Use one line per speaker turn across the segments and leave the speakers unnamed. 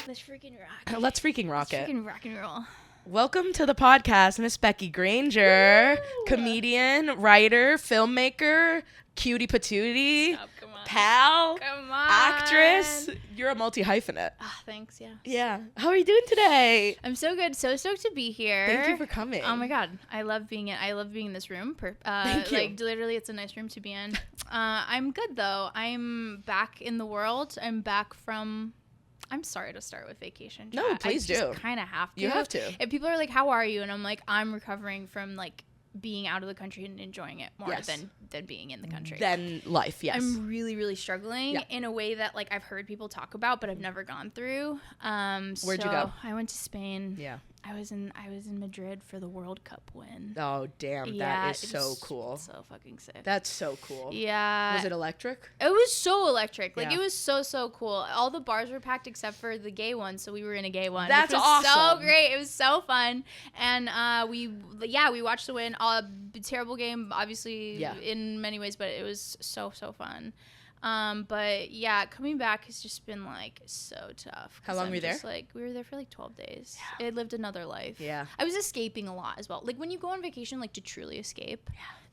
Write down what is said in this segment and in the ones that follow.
Let's freaking rock.
Let's freaking rock it.
Freaking rock and roll.
Welcome to the podcast, Miss Becky Granger, comedian, writer, filmmaker, cutie patootie, pal, actress. You're a multi-hyphenate.
Thanks, yeah.
Yeah. How are you doing today?
I'm so good. So stoked to be here.
Thank you for coming.
Oh my God. I love being in this room.
Thank you.
Like, literally, it's a nice room to be in. I'm good, though. I'm back in the world. I'm sorry to start with vacation chat.
No, please do.
I just kind of have to.
You have to.
And people are like, how are you? And I'm like, I'm recovering from, like, being out of the country and enjoying it more than being in the country.
Than life, yes.
I'm really, really struggling in a way that, like, I've heard people talk about, but I've never gone through.
Where'd you go?
I went to Spain.
Yeah.
I was in Madrid for the World Cup win.
Oh, damn.
Yeah,
that is so cool.
So fucking sick.
That's so cool.
Yeah.
Was it electric?
It was so electric. Like,
Yeah.
it was so cool. All the bars were packed except for the gay one, so we were in a gay one.
That's
which was
awesome.
So great. It was so fun. And we watched the win. Terrible game, obviously, in many ways, but it was so fun. But yeah, coming back has just been like so tough.
How long were you there?
Like, we were there for like 12 days. Yeah. It lived another life.
Yeah.
I was escaping a lot as well. Like, when you go on vacation, like, to truly escape,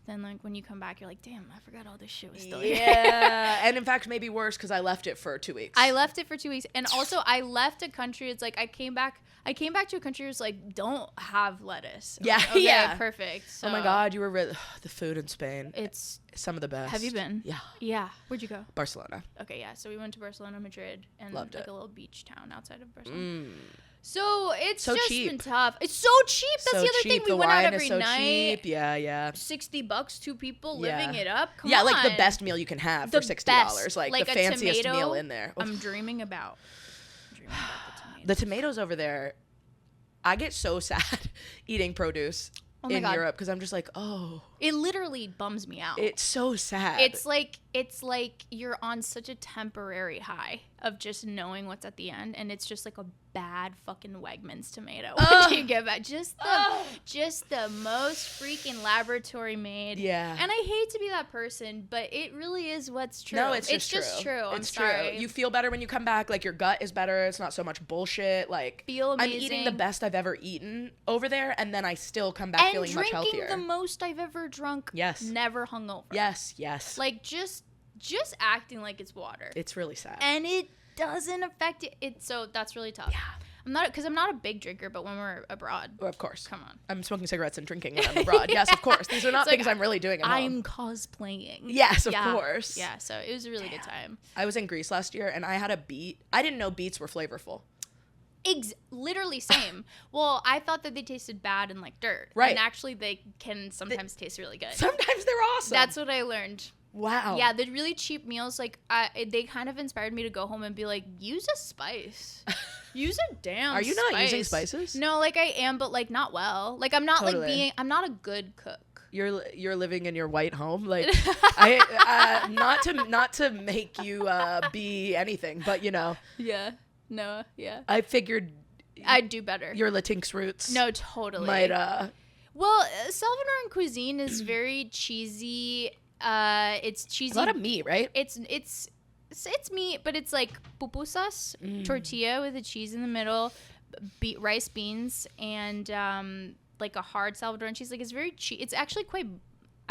then, like, when you come back, you're like, damn, I forgot all this shit was still here.
Yeah. And in fact, maybe worse because I left it for 2 weeks.
I left it for 2 weeks. And also, I left a country. It's like, I came back to a country that was like, don't have lettuce.
Yeah.
Okay,
yeah.
Perfect. So,
oh my God, you were the food in Spain.
It's
some of the best.
Have you been?
Yeah.
Yeah. Where'd you go?
Barcelona.
Okay, yeah. So we went to Barcelona, Madrid, and
Loved
like
it.
a little beach town outside of Barcelona. So it's
So
just
cheap.
been tough. It's so cheap. That's
So
the other
cheap.
thing. We
The
went out
wine
every
is so
night.
cheap. Yeah.
$60, 2 people,
Yeah.
living it up. Come
Yeah,
on.
like the best meal you can have for $60.
best.
Like the
a
fanciest
tomato,
meal in there.
I'm dreaming about the tomatoes.
The tomatoes over there, I get so sad eating produce in
God.
Europe because I'm just like, oh.
It literally bums me out.
It's so sad.
It's like you're on such a temporary high of just knowing what's at the end, and it's just like a bad fucking Wegmans tomato. When you get back, just the most freaking laboratory made.
Yeah.
And I hate to be that person, but it really is what's true.
No, it's
just true. I'm
It's
sorry.
true. You feel better when you come back. Like, your gut is better. It's not so much bullshit. Like,
Feel amazing.
I'm eating the best I've ever eaten over there, and then I still come back feeling much healthier.
And drinking the most I've ever drunk.
Yes.
Never hungover.
Yes.
Like, just acting like it's water.
It's really sad.
And it doesn't affect it. So that's really tough.
Yeah.
I'm not a big drinker, but when we're abroad,
Of course.
come on.
I'm smoking cigarettes and drinking when I'm abroad. Yes, of course. These are not
It's like,
things I'm really doing at home.
I'm cosplaying.
Yes, of
Yeah.
course.
Yeah, so it was a really good time.
I was in Greece last year, and I had a beet. I didn't know beets were flavorful.
Literally same. Well, I thought that they tasted bad and like dirt.
Right.
And actually they can sometimes taste really good.
Sometimes they're awesome.
That's what I learned.
Wow.
Yeah, the really cheap meals, like, they kind of inspired me to go home and be like, use a spice. Use a damn
Are you not
spice.
using spices?
No, like, I am, but, like, not well. Like, I'm not,
Totally.
I'm not a good cook.
You're living in your white home, like not to make you be anything, but you know.
Yeah. No. Yeah.
I figured
I'd do better.
your Latinx roots.
No, totally.
Might
Well, Salvadoran cuisine is very cheesy. It's cheesy.
a lot of meat, right?
It's meat, but it's like pupusas, tortilla with a cheese in the middle, rice, beans, and like a hard Salvadoran cheese. Like, it's very it's actually quite.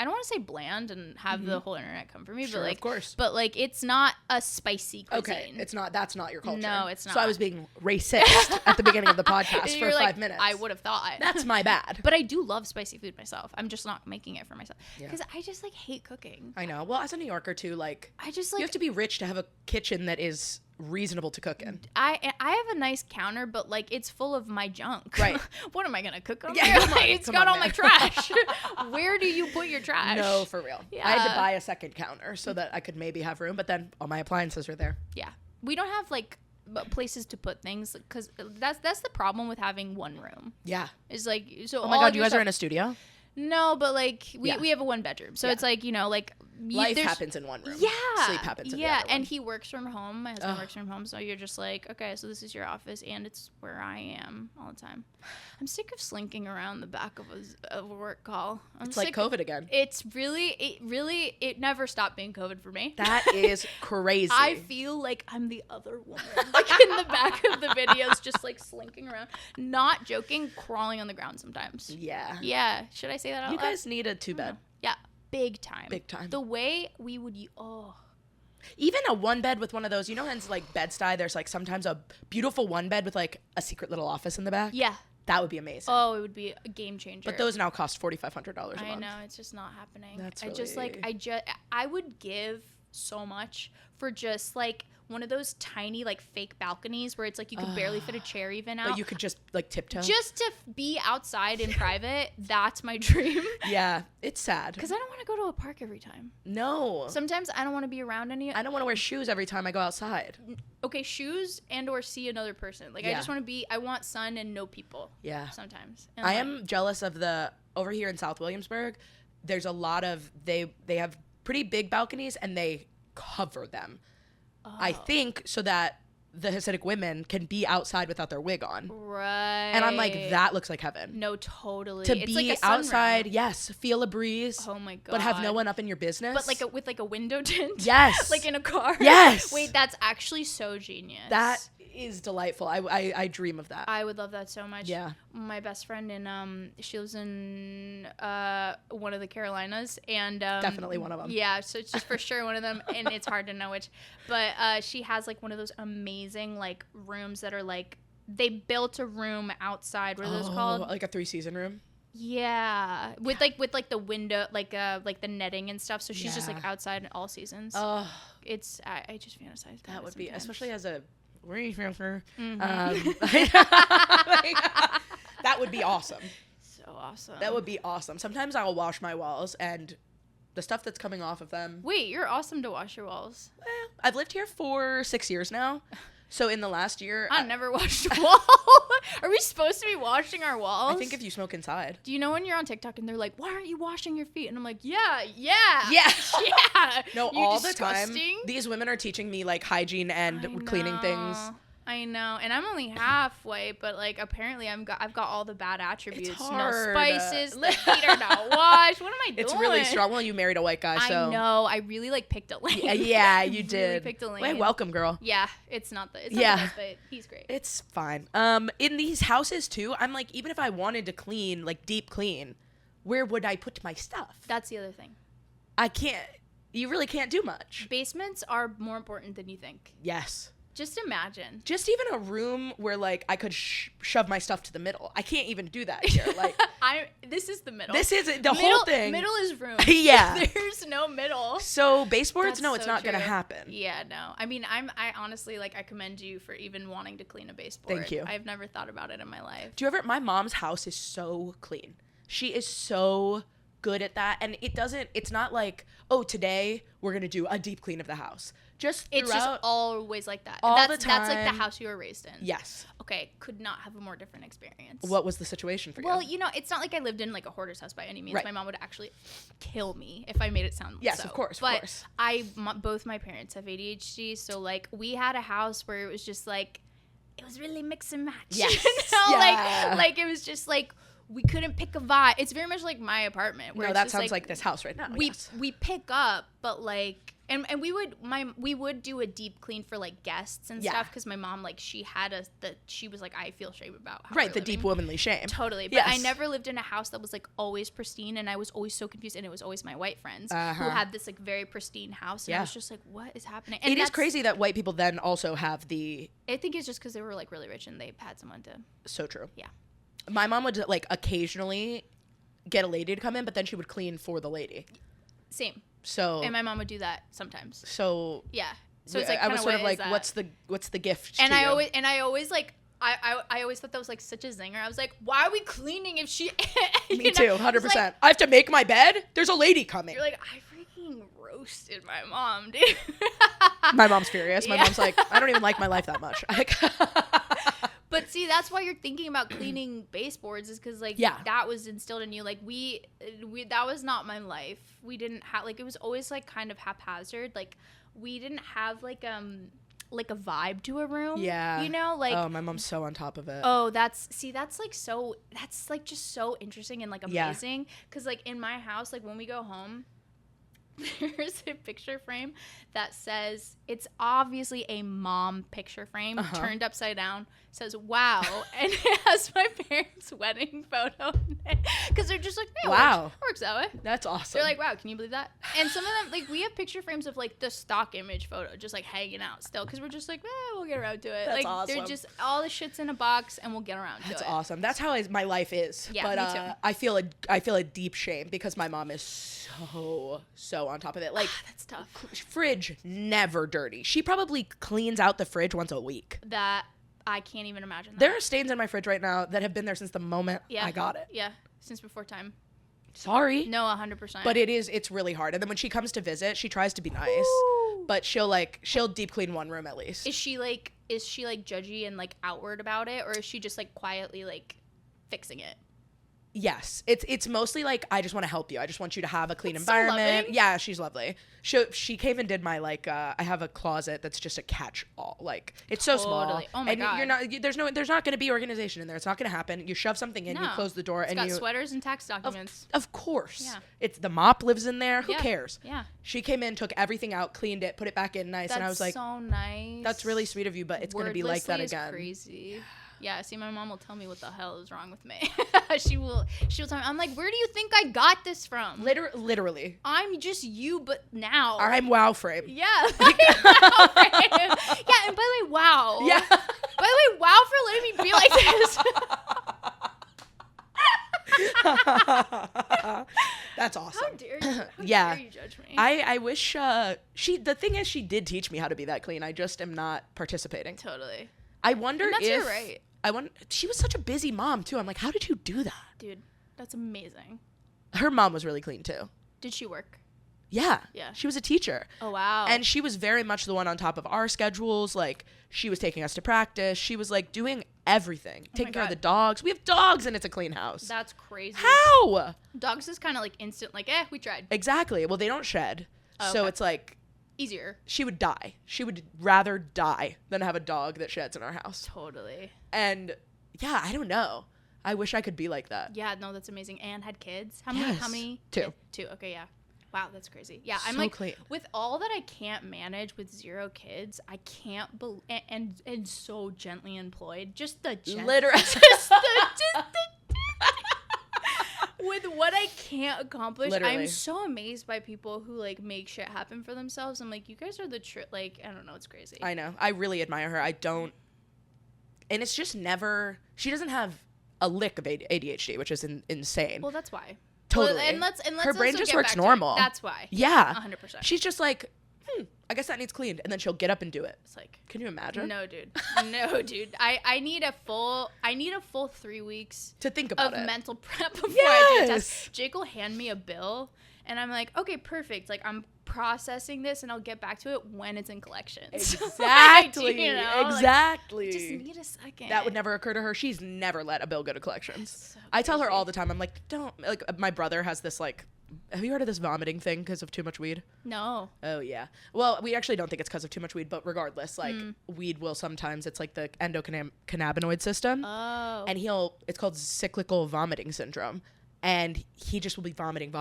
I don't want to say bland and have the whole internet come for me,
Sure,
but like,
of course.
But like, it's not a spicy cuisine.
Okay, it's not. That's not your culture.
No, it's not.
So I was being racist at the beginning of the podcast for
You're
5
like,
minutes.
I would have thought.
That's my bad.
But I do love spicy food myself. I'm just not making it for myself because I just like hate cooking.
I know. Well, as a New Yorker too, like,
I just
you
like
have to be rich to have a kitchen that is reasonable to cook in.
I have a nice counter, but like, it's full of my junk.
Right.
What am I gonna cook on
Yeah,
there?
come on,
Like, it's
come
got
on,
all my
man.
trash. Where do you put your trash?
No, for real.
Yeah.
I had to buy a second counter so that I could maybe have room, but then all my appliances are there.
Yeah, we don't have like places to put things because that's the problem with having one room.
Yeah.
Is like, so.
Oh my God, you guys are in a studio?
No, but like we
Yeah.
have a 1 bedroom, so
Yeah.
it's like, you know, like
Life happens in one room.
Yeah.
Sleep happens in the
yeah,
other
and
one.
he works from home. My husband works from home, so you're just like, okay, so this is your office, and it's where I am all the time. I'm sick of slinking around the back of a work call.
It's like COVID again.
It's it never stopped being COVID for me.
That is crazy.
I feel like I'm the other woman, like in the back of the videos, just like slinking around. Not joking, crawling on the ground sometimes.
Yeah.
Yeah. Should I say that out
You
loud?
guys need a 2-bed.
Yeah. Big time.
Big time.
The way we would,
Even a 1-bed with one of those, you know, in like Bed-Stuy, there's like sometimes a beautiful 1-bed with like a secret little office in the back.
yeah.
That would be amazing.
Oh, it would be a game changer.
But those now cost $4,500 a month.
I know, it's just not happening.
That's
I would give so much for just like one of those tiny like fake balconies where it's like you could barely fit a chair even out.
But you could just like tiptoe.
Just to be outside in private, that's my dream.
Yeah, it's sad.
Because I don't want to go to a park every time.
No.
Sometimes I don't want to be around any.
I don't want to wear shoes every time I go outside.
Okay, shoes and or see another person. Like I just want to I want sun and no people.
Yeah.
Sometimes. And
I am jealous of over here in South Williamsburg, there's a lot of, they have pretty big balconies and they cover them. I think so that the Hasidic women can be outside without their wig on.
Right.
And I'm like, that looks like heaven.
No, totally.
To
it's
be
like a
outside,
sunroom.
yes, feel a breeze.
Oh my god.
But have no one up in your business.
But like with like a window tint.
Yes.
Like in a car.
Yes.
Wait, that's actually so genius.
That is delightful. I dream of that.
I would love that so much.
Yeah.
My best friend she lives in one of the Carolinas and
Definitely one of them.
Yeah, so it's just for sure one of them, and it's hard to know which. But she has like one of those amazing like rooms that are like they built a room outside. What are those called?
Like a 3-season room.
Yeah, with like the window, like the netting and stuff. So she's just like outside in all seasons.
Oh,
it's I just fantasize
that would be,
sometimes.
especially as a
Mm-hmm.
that would be awesome.
So awesome.
That would be awesome. Sometimes I'll wash my walls and the stuff that's coming off of them.
Wait, you're awesome to wash your walls.
I've lived here for 6 years now. So in the last year,
I never washed a wall. Are we supposed to be washing our walls?
I think if you smoke inside.
Do you know when you're on TikTok and they're like, "Why aren't you washing your feet?" And I'm like, "Yeah."
No,
You
all
disgusting.
the time. These women are teaching me like hygiene and cleaning things.
I know, and I'm only halfway, but like apparently I've got all the bad attributes.
It's
No
hard.
spices, the feet are not washed. What am I doing?
It's really strong. Well, you married a white guy, so
I know. I really like picked a lane.
Yeah, you
Really
did.
picked a lane.
Hey, welcome, girl.
Yeah, it's not the best, but he's great.
It's fine. In these houses too, I'm like, even if I wanted to clean, like deep clean, where would I put my stuff?
That's the other thing.
I can't. You really can't do much.
Basements are more important than you think.
Yes.
Just imagine.
Just even a room where like I could shove my stuff to the middle. I can't even do that here. Like
this is the middle.
This is the whole thing.
Middle is room.
Yeah.
There's no middle.
So baseboards, no, it's
so
not gonna
true.
happen.
Yeah, no. I mean, I honestly like I commend you for even wanting to clean a baseboard.
Thank you.
I've never thought about it in my life.
Do you ever? My mom's house is so clean. She is so good at that, and it's not like, oh, today we're gonna do a deep clean of the house.
It's just always like that.
All
That's
the time.
That's like the house you were raised in.
Yes.
Okay, could not have a more different experience.
What was the situation for you?
Well, you know, it's not like I lived in like a hoarder's house by any means.
Right.
My mom would actually kill me if I made it sound
Yes,
so.
of course,
but
of course.
both my parents have ADHD, so like we had a house where it was just like it was really mix and match.
Yes.
You know?
Yeah.
Like it was just like we couldn't pick a vibe. It's very much like my apartment. Where
No,
it's
that
just
sounds like this house right now.
We pick up, but like. And we would do a deep clean for like guests and stuff because my mom like she was like I feel shame about how
right, the deep womanly shame.
Totally, but
yes.
I never lived in a house that was like always pristine, and I was always so confused, and it was always my white friends who had this like very pristine house, and I was just like, what is happening? And
it is crazy that white people then also have
I think it's just because they were like really rich and they had someone to.
So true.
Yeah.
My mom would like occasionally get a lady to come in, but then she would clean for the lady.
Same.
So
and my mom would do that sometimes.
So
yeah. So it's like
I was sort of like,
that?
what's the gift?
And
to
I
you?
always like I always thought that was like such a zinger. I was like, why are we cleaning if she?
Me too, 100%. Like, I have to make my bed. There's a lady coming.
You're like, I freaking roasted my mom, dude.
My mom's furious. My mom's like, I don't even like my life that much.
But see, that's why you're thinking about cleaning baseboards is because, like, that was instilled in you. Like, we that was not my life. We didn't have, like, it was always, like, kind of haphazard. Like, we didn't have, like a vibe to a room.
Yeah.
You know? Like,
oh, my mom's so on top of it.
Oh, that's like just so interesting and, like, amazing. Because, like, in my house, like, when we go home, there's a picture frame that says, it's obviously a mom picture frame turned upside down, says wow, and it has my parents' wedding photo because they're just like, hey, wow, works that way.
That's awesome.
They're like, wow, can you believe that? And some of them, like, we have picture frames of, like, the stock image photo just, like, hanging out still because we're just like, we'll get around to it.
That's
like
awesome.
They're just, all the shit's in a box and we'll get around to it.
That's awesome. That's how my life is.
Yeah,
but
me too.
I feel a deep shame because my mom is so on top of it. Like,
that's tough.
Fridge never dirty. She probably cleans out the fridge once a week.
That I can't even imagine that.
There are stains in my fridge right now that have been there since the moment I got it.
Yeah, since before time.
Sorry.
No, 100%.
But it's really hard. And then when she comes to visit, she tries to be nice. Ooh. But she'll deep clean one room at least.
Is she judgy and, like, outward about it, or is she just, like, quietly, like, fixing it?
Yes, it's mostly like, I just want to help you. I just want you to have a clean
That's
environment.
So
yeah, she's lovely. She came and did my, like, I have a closet that's just a catch-all. Like, it's so small.
Oh my God.
There's not going to be organization in there. It's not going to happen. You shove something in, you close the door,
it's got sweaters and tax documents.
Of course.
Yeah.
It's the mop lives in there. Who cares?
Yeah.
She came in, took everything out, cleaned it, put it back in nice, and I was like,
so nice.
That's really sweet of you, but it's going to be like that again.
Is crazy. Yeah, see, my mom will tell me what the hell is wrong with me. She'll tell me. I'm like, where do you think I got this from?
Literally.
I'm just you, but now.
I'm wow frame.
Yeah. Wow frame. Yeah, and by the way, wow.
Yeah.
By the way, wow for letting me be like this.
That's awesome.
How dare you?
Yeah.
How dare you judge me?
I wish the thing is, she did teach me how to be that clean. I just am not participating.
Totally.
I wonder
and that's
if
your right.
She was such a busy mom too. I'm like, how did you do that?
Dude, that's amazing.
Her mom was really clean too.
Did she work?
Yeah.
Yeah.
She was a teacher.
Oh, wow.
And she was very much the one on top of our schedules. Like, she was taking us to practice. She was, like, doing everything. Taking care of the dogs. We have dogs and it's a clean house.
That's crazy.
How?
Dogs is kind of like instant, like, we tried.
Exactly. Well, they don't shed. Oh, so it's like.
Easier.
She would die. She would rather die than have a dog that sheds in our house.
Totally.
And yeah, I don't know. I wish I could be like that.
Yeah, no, that's amazing. And had kids. How many?
Two.
Two. Okay, yeah. Wow, that's crazy. Yeah,
so
I'm like,
clean.
With all that I can't manage with 0 kids, I can't and so gently employed. Just the
literally.
With what I can't accomplish,
Literally.
I'm so amazed by people who, like, make shit happen for themselves. I'm like, you guys are the like, I don't know, it's crazy.
I know. I really admire her. I don't, and it's just never. She doesn't have a lick of ADHD, which is insane.
Well, that's why.
Totally.
Well, and let's
her brain just works normal.
That's why.
Yeah.
100%.
She's just like, I guess that needs cleaned, and then she'll get up and do it.
It's like,
can you imagine?
No, dude. No, dude. I need a full 3 weeks
to think about
of
it.
mental prep before I do a test. Jake will hand me a bill, and I'm like, okay, perfect. Like, I'm processing this, and I'll get back to it when it's in collections.
Exactly.
Like, you know?
Exactly.
Like, just need a second.
That would never occur to her. She's never let a bill go to collections.
So
I tell her all the time. I'm like, don't. Like, my brother has this, like, have you heard of this vomiting thing because of too much weed?
No.
Oh, yeah. Well, we actually don't think it's because of too much weed, but regardless, like, weed will sometimes, it's like the endocannabinoid system.
Oh.
And it's called cyclical vomiting syndrome. And he just will be vomiting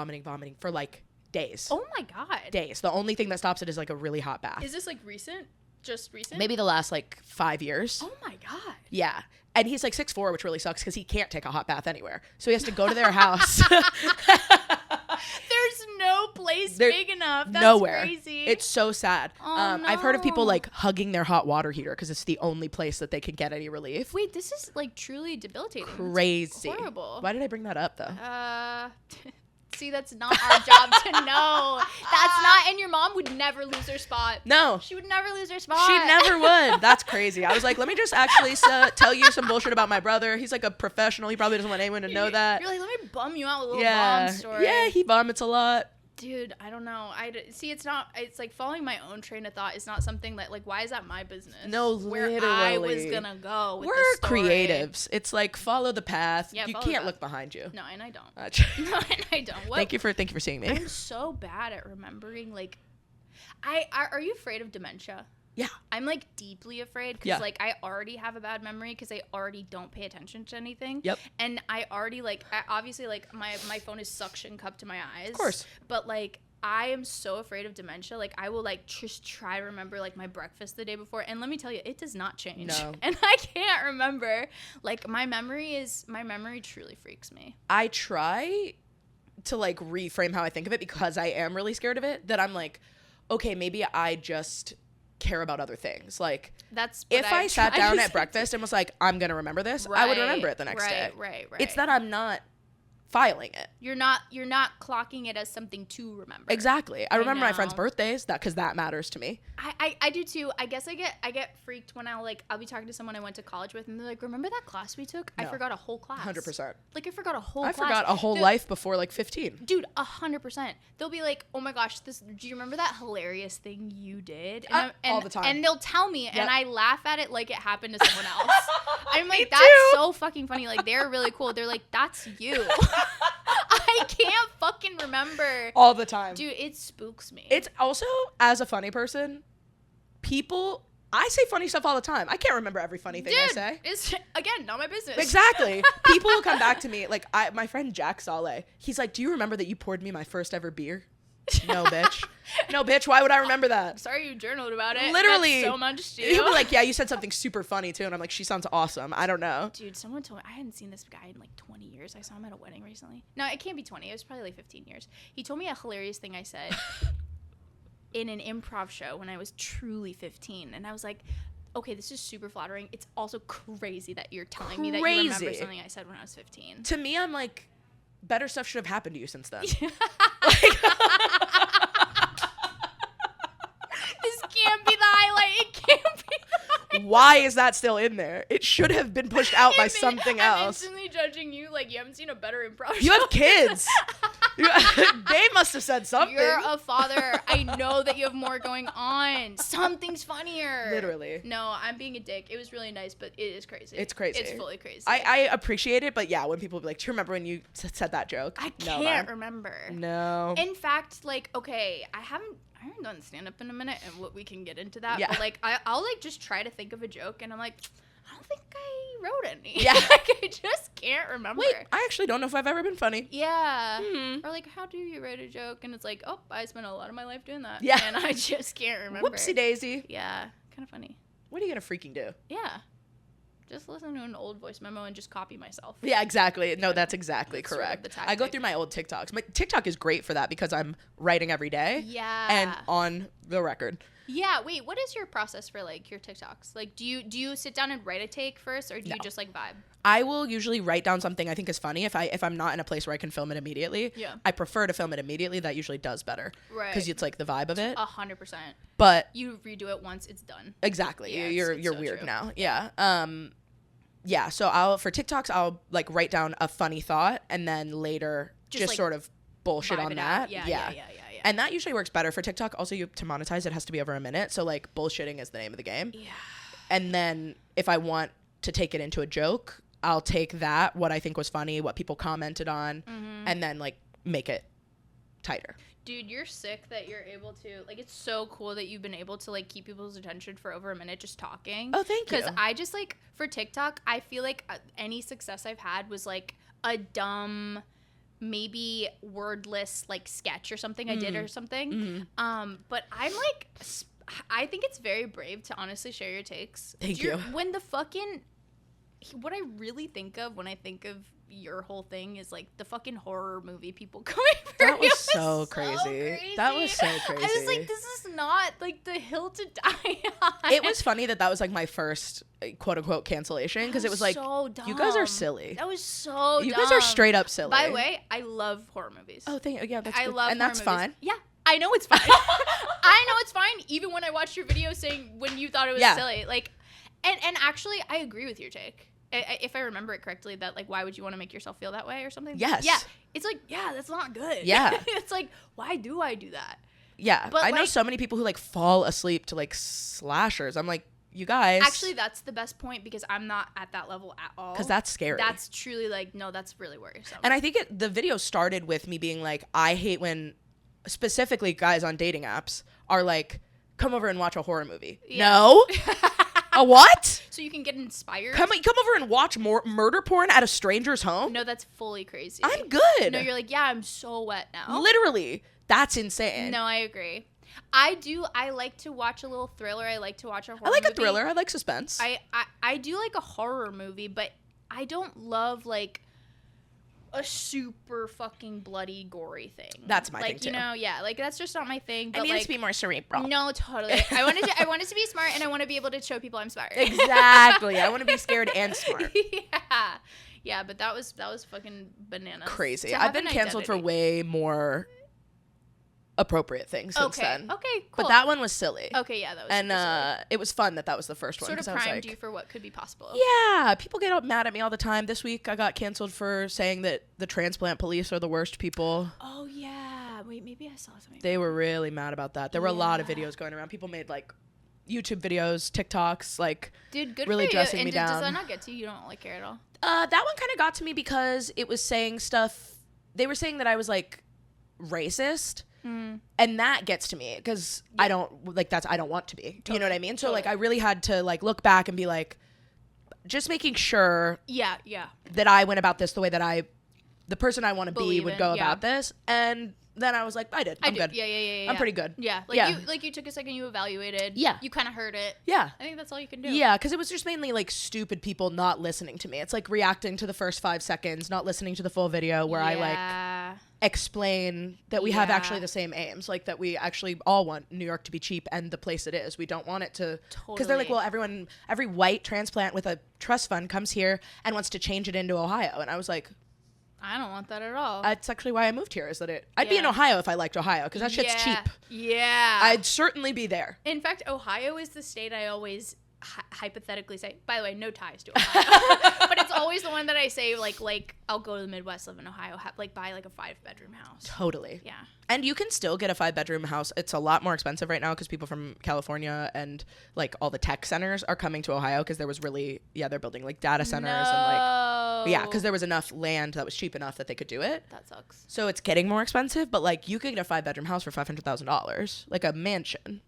for, like, days.
Oh, my God.
Days. The only thing that stops it is, like, a really hot bath.
Is this, like, recent? Just recent?
Maybe the last, like, 5 years.
Oh, my God.
Yeah. And he's, like, 6'4", which really sucks because he can't take a hot bath anywhere. So he has to go to their house.
There's no place big enough. That's
nowhere.
Crazy.
It's so sad.
Oh, no.
I've heard of people, like, hugging their hot water heater because it's the only place that they can get any relief.
Wait, this is, like, truly debilitating.
Crazy.
It's horrible.
Why did I bring that up, though?
See, that's not our job to know. That's not, and your mom would never lose her spot.
No.
She would never lose her spot.
She never would. That's crazy. I was like, let me just actually tell you some bullshit about my brother. He's like a professional. He probably doesn't want anyone to know that.
You're like, let me bum you out with a little bomb story.
Yeah, he vomits a lot.
Dude, I don't know. See, it's like following my own train of thought is not something that, like, why is that my business?
No,
where
literally.
I was gonna go with
We're
the story.
creatives. It's like follow the path.
Yeah,
you
follow
can't
the
look
path.
behind you.
No, and I don't.
No,
and I don't. What?
Thank you for seeing me.
I'm so bad at remembering, like, are you afraid of dementia?
Yeah.
I'm, like, deeply afraid because, like, I already have a bad memory because I already don't pay attention to anything.
Yep.
And I already, like, obviously, like, my phone is suction cupped to my eyes. Of
course.
But, like, I am so afraid of dementia. Like, I will, like, just try to remember, like, my breakfast the day before. And let me tell you, it does not change.
No.
And I can't remember. Like, my memory truly freaks me.
I try to, like, reframe how I think of it because I am really scared of it. That I'm like, okay, maybe I just care about other things. Like,
that's
if I sat down at breakfast and was like, I'm gonna remember this, I would remember it the next day.
Right.
It's that I'm not filing it.
You're not clocking it as something to remember.
Exactly. I remember my
know.
friends' birthdays, because that matters to me.
I do too. I guess I get freaked when I'll be talking to someone I went to college with and they're like, remember that class we took?
No.
I forgot a whole class.
100%.
Like, I forgot a whole
I
class.
forgot a whole life before like 15.
Dude, 100%. They'll be like, oh my gosh, do you remember that hilarious thing you did? And
all the time.
And they'll tell me,
Yep.
and I laugh at it like it happened to someone else. I'm like,
Me
that's
too.
so fucking funny. Like, they're really cool. They're like, that's you. I can't fucking remember.
All the time.
Dude, it spooks me.
It's also, as a funny person, I say funny stuff all the time. I can't remember every funny thing I say.
It's, again, not my business.
Exactly. People will come back to me. Like, my friend Jack Saleh, he's like, do you remember that you poured me my first ever beer? No, bitch. No, bitch. Why would I remember that?
Sorry you journaled about it.
Literally.
That's so much to
He'll be like, yeah, you said something super funny too. And I'm like, she sounds awesome. I don't know.
Dude, someone told me, I hadn't seen this guy in like 20 years. I saw him at a wedding recently. No, it can't be 20. It was probably like 15 years. He told me a hilarious thing I said in an improv show when I was truly 15. And I was like, okay, this is super flattering. It's also crazy that you're telling me that you remember something I said when I was 15.
To me, I'm like, better stuff should have happened to you since then.
This can't be the highlight. It can't be the highlight.
Why is that still in there? It should have been pushed out by something
I'm
else.
instantly judging you like you haven't seen a better improv show.
You have kids. They must have said something.
You're a father. I know that you have more going on. Something's funnier.
Literally.
No, I'm being a dick. It was really nice, but it is crazy.
It's crazy.
It's fully crazy.
I appreciate it, but yeah, when people be like, do you remember when you said that joke?
I can't remember.
No.
In fact, like, okay, I haven't done stand-up in a minute, and we can get into that.
Yeah.
But, like, I'll, like, just try to think of a joke, and I'm like, I don't think I wrote any.
Yeah.
Like, I just can't remember.
Wait, I actually don't know if I've ever been funny.
Yeah.
Hmm.
Or, like, how do you write a joke? And it's like, oh, I spent a lot of my life doing that.
Yeah.
And I just can't remember.
Whoopsie daisy.
Yeah. Kind of funny.
What are you gonna freaking do?
Yeah. Just listen to an old voice memo and just copy myself.
Yeah, exactly. No, that's exactly
That's sort of
correct.
the
I go
tactic.
through my old TikToks. My TikTok is great for that because I'm writing every day.
Yeah.
And on the record.
Yeah. Wait, what is your process for, like, your TikToks? Like, do you sit down and write a take first, or do you just, like, vibe?
I will usually write down something I think is funny if I'm not in a place where I can film it immediately.
Yeah.
I prefer to film it immediately. That usually does better.
Right.
Because it's like the vibe of it.
100%.
But
You redo it once, it's done.
exactly.
Yeah,
you're
it's so
weird
true.
now. Yeah. Yeah, so for TikToks I'll like write down a funny thought and then later just
like,
sort of bullshit
Vibe
on
it
that.
out. Yeah.
And that usually works better for TikTok. Also, to monetize it has to be over a minute. So like bullshitting is the name of the game.
Yeah.
And then if I want to take it into a joke, I'll take that, what I think was funny, what people commented on, and then like make it tighter.
Dude, you're sick that you're able to, like, it's so cool that you've been able to, like, keep people's attention for over a minute just talking.
Oh, thank you.
Because I just, like, for TikTok, I feel like any success I've had was, like, a dumb, maybe wordless, like, sketch or something I did or something. But I'm, like, I think it's very brave to honestly share your takes.
Thank you.
When the fucking, what I really think of when I think of your whole thing is like the fucking horror movie people coming for
That was
you.
so crazy. That was so crazy.
I was like, this is not like the hill to die on.
It was funny that was like my first quote unquote cancellation because it was like,
so dumb.
you guys are silly.
That was so
You
dumb.
guys are straight up silly.
By the way, I love horror movies.
Oh, thank you. Yeah, that's
I
good.
love
and
horror
that's
movies.
fine.
Yeah, I know it's fine. I know it's fine. Even when I watched your video saying when you thought it was silly, like, and actually, I agree with your take. if I remember it correctly, that like, why would you want to make yourself feel that way or something?
Yes.
Yeah. It's like, yeah, that's not good.
Yeah.
It's like, why do I do that?
Yeah.
But
I know
like,
so many people who like fall asleep to like slashers. I'm like, you guys.
Actually, that's the best point because I'm not at that level at all.
Because that's scary.
That's truly like, no, that's really worrisome.
And I think the video started with me being like, I hate when specifically guys on dating apps are like, come over and watch a horror movie.
Yeah.
No. A what?
So you can get inspired?
Come over and watch more murder porn at a stranger's home?
No, that's fully crazy.
I'm good.
No, you're like, yeah, I'm so wet now.
Literally. That's insane.
No, I agree. I like to watch a little thriller. I like to watch a horror
I like
movie.
a thriller. I like suspense.
I do like a horror movie, but I don't love like a super fucking bloody gory thing.
That's my
like,
thing too.
You know, yeah, like that's just not my thing. But
I need
like,
it to be more cerebral.
No, totally. I want it to be smart, and I want to be able to show people I'm smart.
Exactly. I want to be scared and smart.
Yeah, but that was fucking bananas.
Crazy. I've been canceled for way more appropriate things since then.
Okay, cool.
But that one was silly.
Okay, yeah, that was
and
silly.
It was fun that was the first one.
Sort of
I was
primed
like,
you for what could be possible.
Yeah, people get mad at me all the time. This week I got canceled for saying that the transplant police are the worst people.
Oh yeah, wait, maybe I saw something.
They were really mad about that. There were a lot of videos going around. People made like YouTube videos, TikToks, like
dude, good
really
for you.
dressing
And
me down.
Does that not get to you? You don't like care at all?
That one kind of got to me because it was saying stuff. They were saying that I was like racist. And that gets to me because I don't like I don't want to be. Totally. You know what I mean? So like I really had to like look back and be like, just making sure that I went about this the way that the person I want to be would go about this. And then I was like, I'm good.
Yeah.
I'm pretty good.
Yeah. Like you took a second, you evaluated.
Yeah.
You kind of heard it.
Yeah.
I think that's all you can do.
Yeah, because it was just mainly like stupid people not listening to me. It's like reacting to the first 5 seconds, not listening to the full video where I like explain that we have actually the same aims, like that we actually all want New York to be cheap and the place it is. We don't want it to, because they're like, well, every white transplant with a trust fund comes here and wants to change it into Ohio. And I was like,
I don't want that at all.
That's actually why I moved here, is that I'd be in Ohio if I liked Ohio, because that shit's cheap.
Yeah.
I'd certainly be there.
In fact, Ohio is the state I always hypothetically say, by the way, no ties to Ohio, but it's always the one that I say, like I'll go to the Midwest, live in Ohio, buy like a 5-bedroom house.
Totally.
Yeah.
And you can still get a 5-bedroom house. It's a lot more expensive right now because people from California and like all the tech centers are coming to Ohio because there was they're building like data centers and like, because there was enough land that was cheap enough that they could do it.
That sucks.
So it's getting more expensive, but like you could get a 5-bedroom house for $500,000, like a mansion.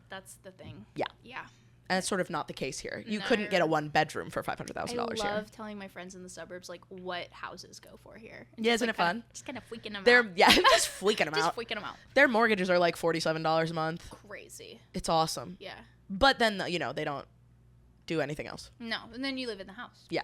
That's the thing.
Yeah.
Yeah.
And it's sort of not the case here. You couldn't get a 1-bedroom for $500,000 here.
I love telling my friends in the suburbs like what houses go for here.
Yeah, isn't it fun?
Just kind of freaking them
out.
out.
Yeah, just freaking them out.
Just freaking them out.
Their mortgages are like $47 a month.
Crazy.
It's awesome.
Yeah.
But then, they don't do anything else.
No, and then you live in the house.
Yeah.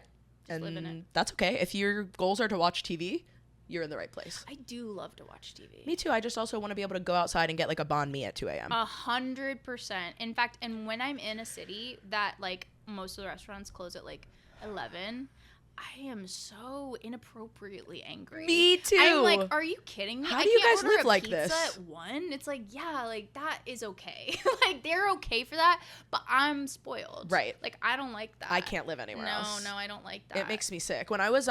Just live in it.
That's okay. If your goals are to watch TV, you're in the right place.
I do love to watch TV.
Me too. I just also want to be able to go outside and get like a banh mi at 2 a.m.
100%. In fact, and when I'm in a city that like most of the restaurants close at like 11, I am so inappropriately angry.
Me too.
I'm like, are you kidding me?
How do you guys live like this?
At 1? It's like, yeah, like that is okay. Like they're okay for that, but I'm spoiled.
Right.
Like I don't like that.
I can't live anywhere else.
No, I don't like that.
It makes me sick. When I was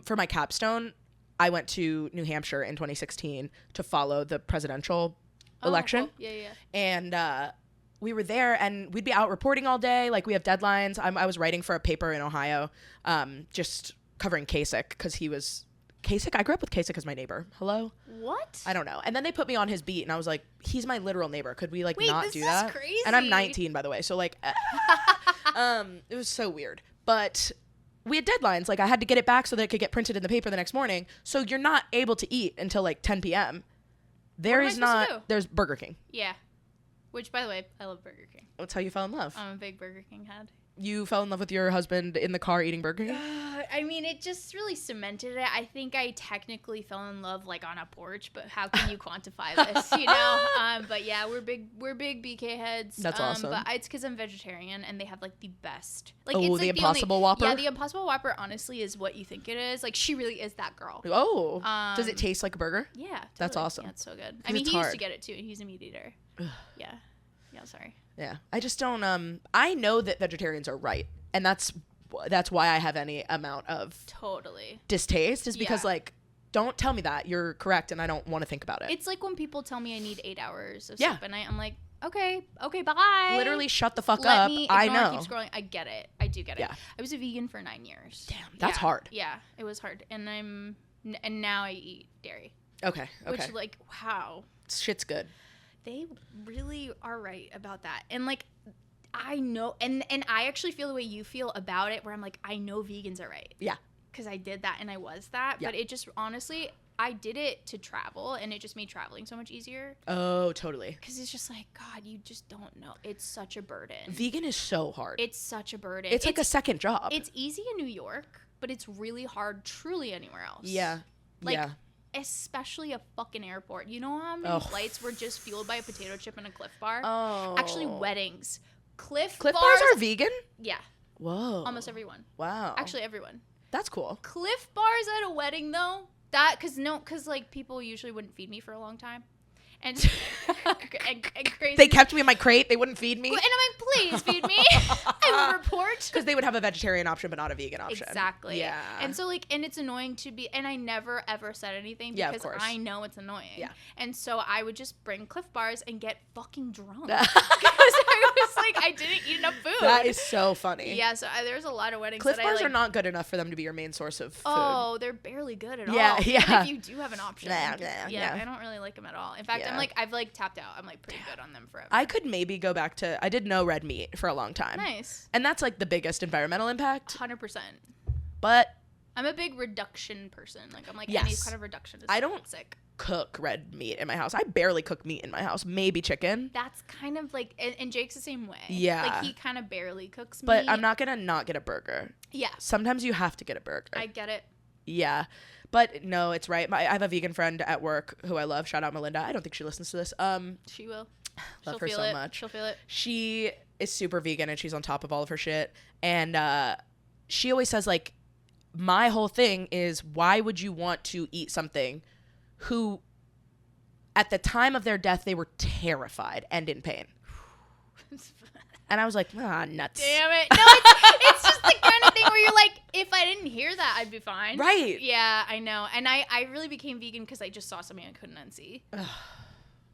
for my capstone, I went to New Hampshire in 2016 to follow the presidential election.
Cool. Yeah.
And we were there, and we'd be out reporting all day. Like, we have deadlines. I was writing for a paper in Ohio, just covering Kasich, because he was... Kasich? I grew up with Kasich as my neighbor. Hello?
What?
I don't know. And then they put me on his beat, and I was like, he's my literal neighbor. Could we, like, not do that?
Wait, this is crazy.
And I'm 19, by the way. So, like... it was so weird. But... we had deadlines. Like, I had to get it back so that it could get printed in the paper the next morning. So you're not able to eat until like 10 p.m. There's Burger King.
Yeah. Which, by the way, I love Burger King.
That's how you fell in love.
I'm a big Burger King head.
You fell in love with your husband in the car eating Burger King?
I mean, it just really cemented it. I think I technically fell in love like on a porch, but how can you quantify this, you know? But yeah, we're big BK heads.
That's awesome.
But it's because I'm vegetarian and they have like the best. Like,
it's
the
like Impossible Whopper?
Yeah, the Impossible Whopper honestly is what you think it is. Like, she really is that girl.
Oh. Does it taste like a burger?
Yeah. Totally.
That's awesome.
Yeah, it's so good. I mean, he used to get it too, and he's a meat eater. Yeah. Yeah, sorry.
Yeah. I just don't, I know that vegetarians are right. And that's that's why I have any amount of
Totally
distaste, is because
Yeah.
like, don't tell me that. You're correct, and I don't want to think about it.
It's like when people tell me I need 8 hours of
Yeah.
sleep a night. I'm like, okay, bye.
Literally shut the fuck
Let
up.
me
I
ignore,
know.
keep scrolling. I get it. I do get it.
Yeah.
I was a vegan for 9 years.
Damn, that's
Yeah.
hard.
Yeah, it was hard. And and now I eat dairy.
Okay.
Which, like, wow.
Shit's good.
They really are right about that. And, like, I know, and I actually feel the way you feel about it, where I'm like, I know vegans are right.
Yeah.
Because I did that and I was that.
Yeah.
But it just, honestly, I did it to travel, and it just made traveling so much easier.
Oh, totally.
Because it's just like, God, you just don't know. It's such a burden.
Vegan is so hard.
It's such a burden.
It's like a second job.
It's easy in New York, but it's really hard truly anywhere else.
Yeah.
Like,
yeah.
especially a fucking airport. You know how many flights were just fueled by a potato chip and a Cliff Bar?
Oh.
Actually, weddings. Cliff
Bars are vegan?
Yeah.
Whoa.
Almost everyone.
Wow.
Actually, everyone.
That's cool.
Cliff Bars at a wedding, though? Because like, people usually wouldn't feed me for a long time. And, and crazy.
They kept me in my crate. They wouldn't feed me.
And I'm like, please feed me. I will report.
Because they would have a vegetarian option, but not a vegan option.
Exactly.
Yeah.
And so, like, and it's annoying to be, and I never ever said anything
Yeah, of
because
course.
I know it's annoying.
Yeah.
And so I would just bring Cliff Bars and get fucking drunk. Because I was like, I didn't eat enough food.
That is so funny.
Yeah, so there's a lot of weddings
Cliff
that
Bars
I, like,
are not good enough for them to be your main source of food.
Oh, they're barely good at
Yeah,
all.
yeah.
And if you do have an option.
Nah, yeah.
I don't really like them at all. In fact,
Yeah.
I've like tapped out. I'm like pretty good on them forever.
I could maybe go back to, I did no red meat for a long time.
Nice.
And that's like the biggest environmental impact.
100%.
But
I'm a big reduction person. Like, I'm like,
Yes.
any kind of reduction is
I don't
sick.
cook red meat in my house. I barely cook meat in my house. Maybe chicken.
That's kind of like, and Jake's the same way.
Yeah.
Like, he kind of barely cooks meat.
But I'm not going to not get a burger.
Yeah.
Sometimes you have to get a burger.
I get it.
Yeah. But no, it's right. I have a vegan friend at work who I love. Shout out Melinda. I don't think she listens to this.
She will.
Love
She'll
her
feel
so
it.
much.
She'll feel it.
She is super vegan and she's on top of all of her shit. And she always says, like, my whole thing is, why would you want to eat something who, at the time of their death, they were terrified and in pain? And I was like, nuts.
Damn it. No, it's just the kind of thing where you're like, if I didn't hear that, I'd be fine.
Right.
Yeah, I know. And I really became vegan because I just saw something I couldn't unsee.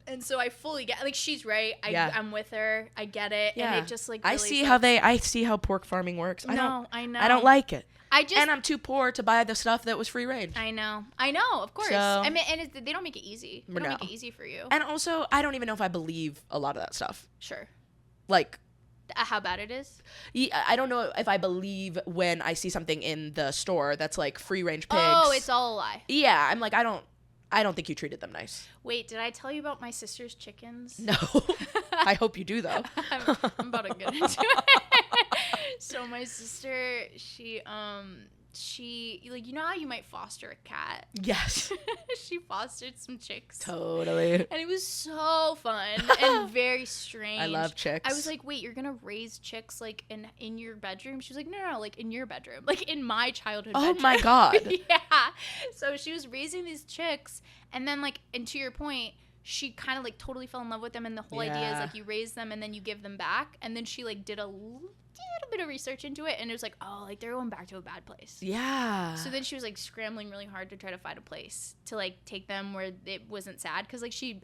And so I fully get, like, she's right. I'm with her. I get it.
Yeah.
And it just, like,
I
really
see how pork farming works.
I know.
I don't like it.
I just,
And I'm too poor to buy the stuff that was free range.
I know, of course.
So-
I mean, and they don't make it easy. They don't
No.
make it easy for you.
And also, I don't even know if I believe a lot of that stuff.
Sure.
Like,
How bad it is?
I don't know if I believe when I see something in the store that's like free range pigs.
Oh, it's all a lie.
Yeah, I'm like, I don't think you treated them nice.
Wait, did I tell you about my sister's chickens?
No. I hope you do though.
I'm about to get into it. So my sister, she like, you know how you might foster a cat?
Yes.
She fostered some chicks.
Totally.
And it was so fun and very strange.
I love chicks.
I was like, wait, you're gonna raise chicks like in your bedroom? She was like, no, like in your bedroom, like in my childhood bedroom.
Oh my God.
Yeah. So she was raising these chicks, and then like, and to your point, she kind of like totally fell in love with them, and the whole idea is like you raise them and then you give them back, and then she like did a little bit of research into it, and it was like, oh, like they're going back to a bad place.
Yeah.
So then she was like scrambling really hard to try to find a place to like take them where it wasn't sad, because like she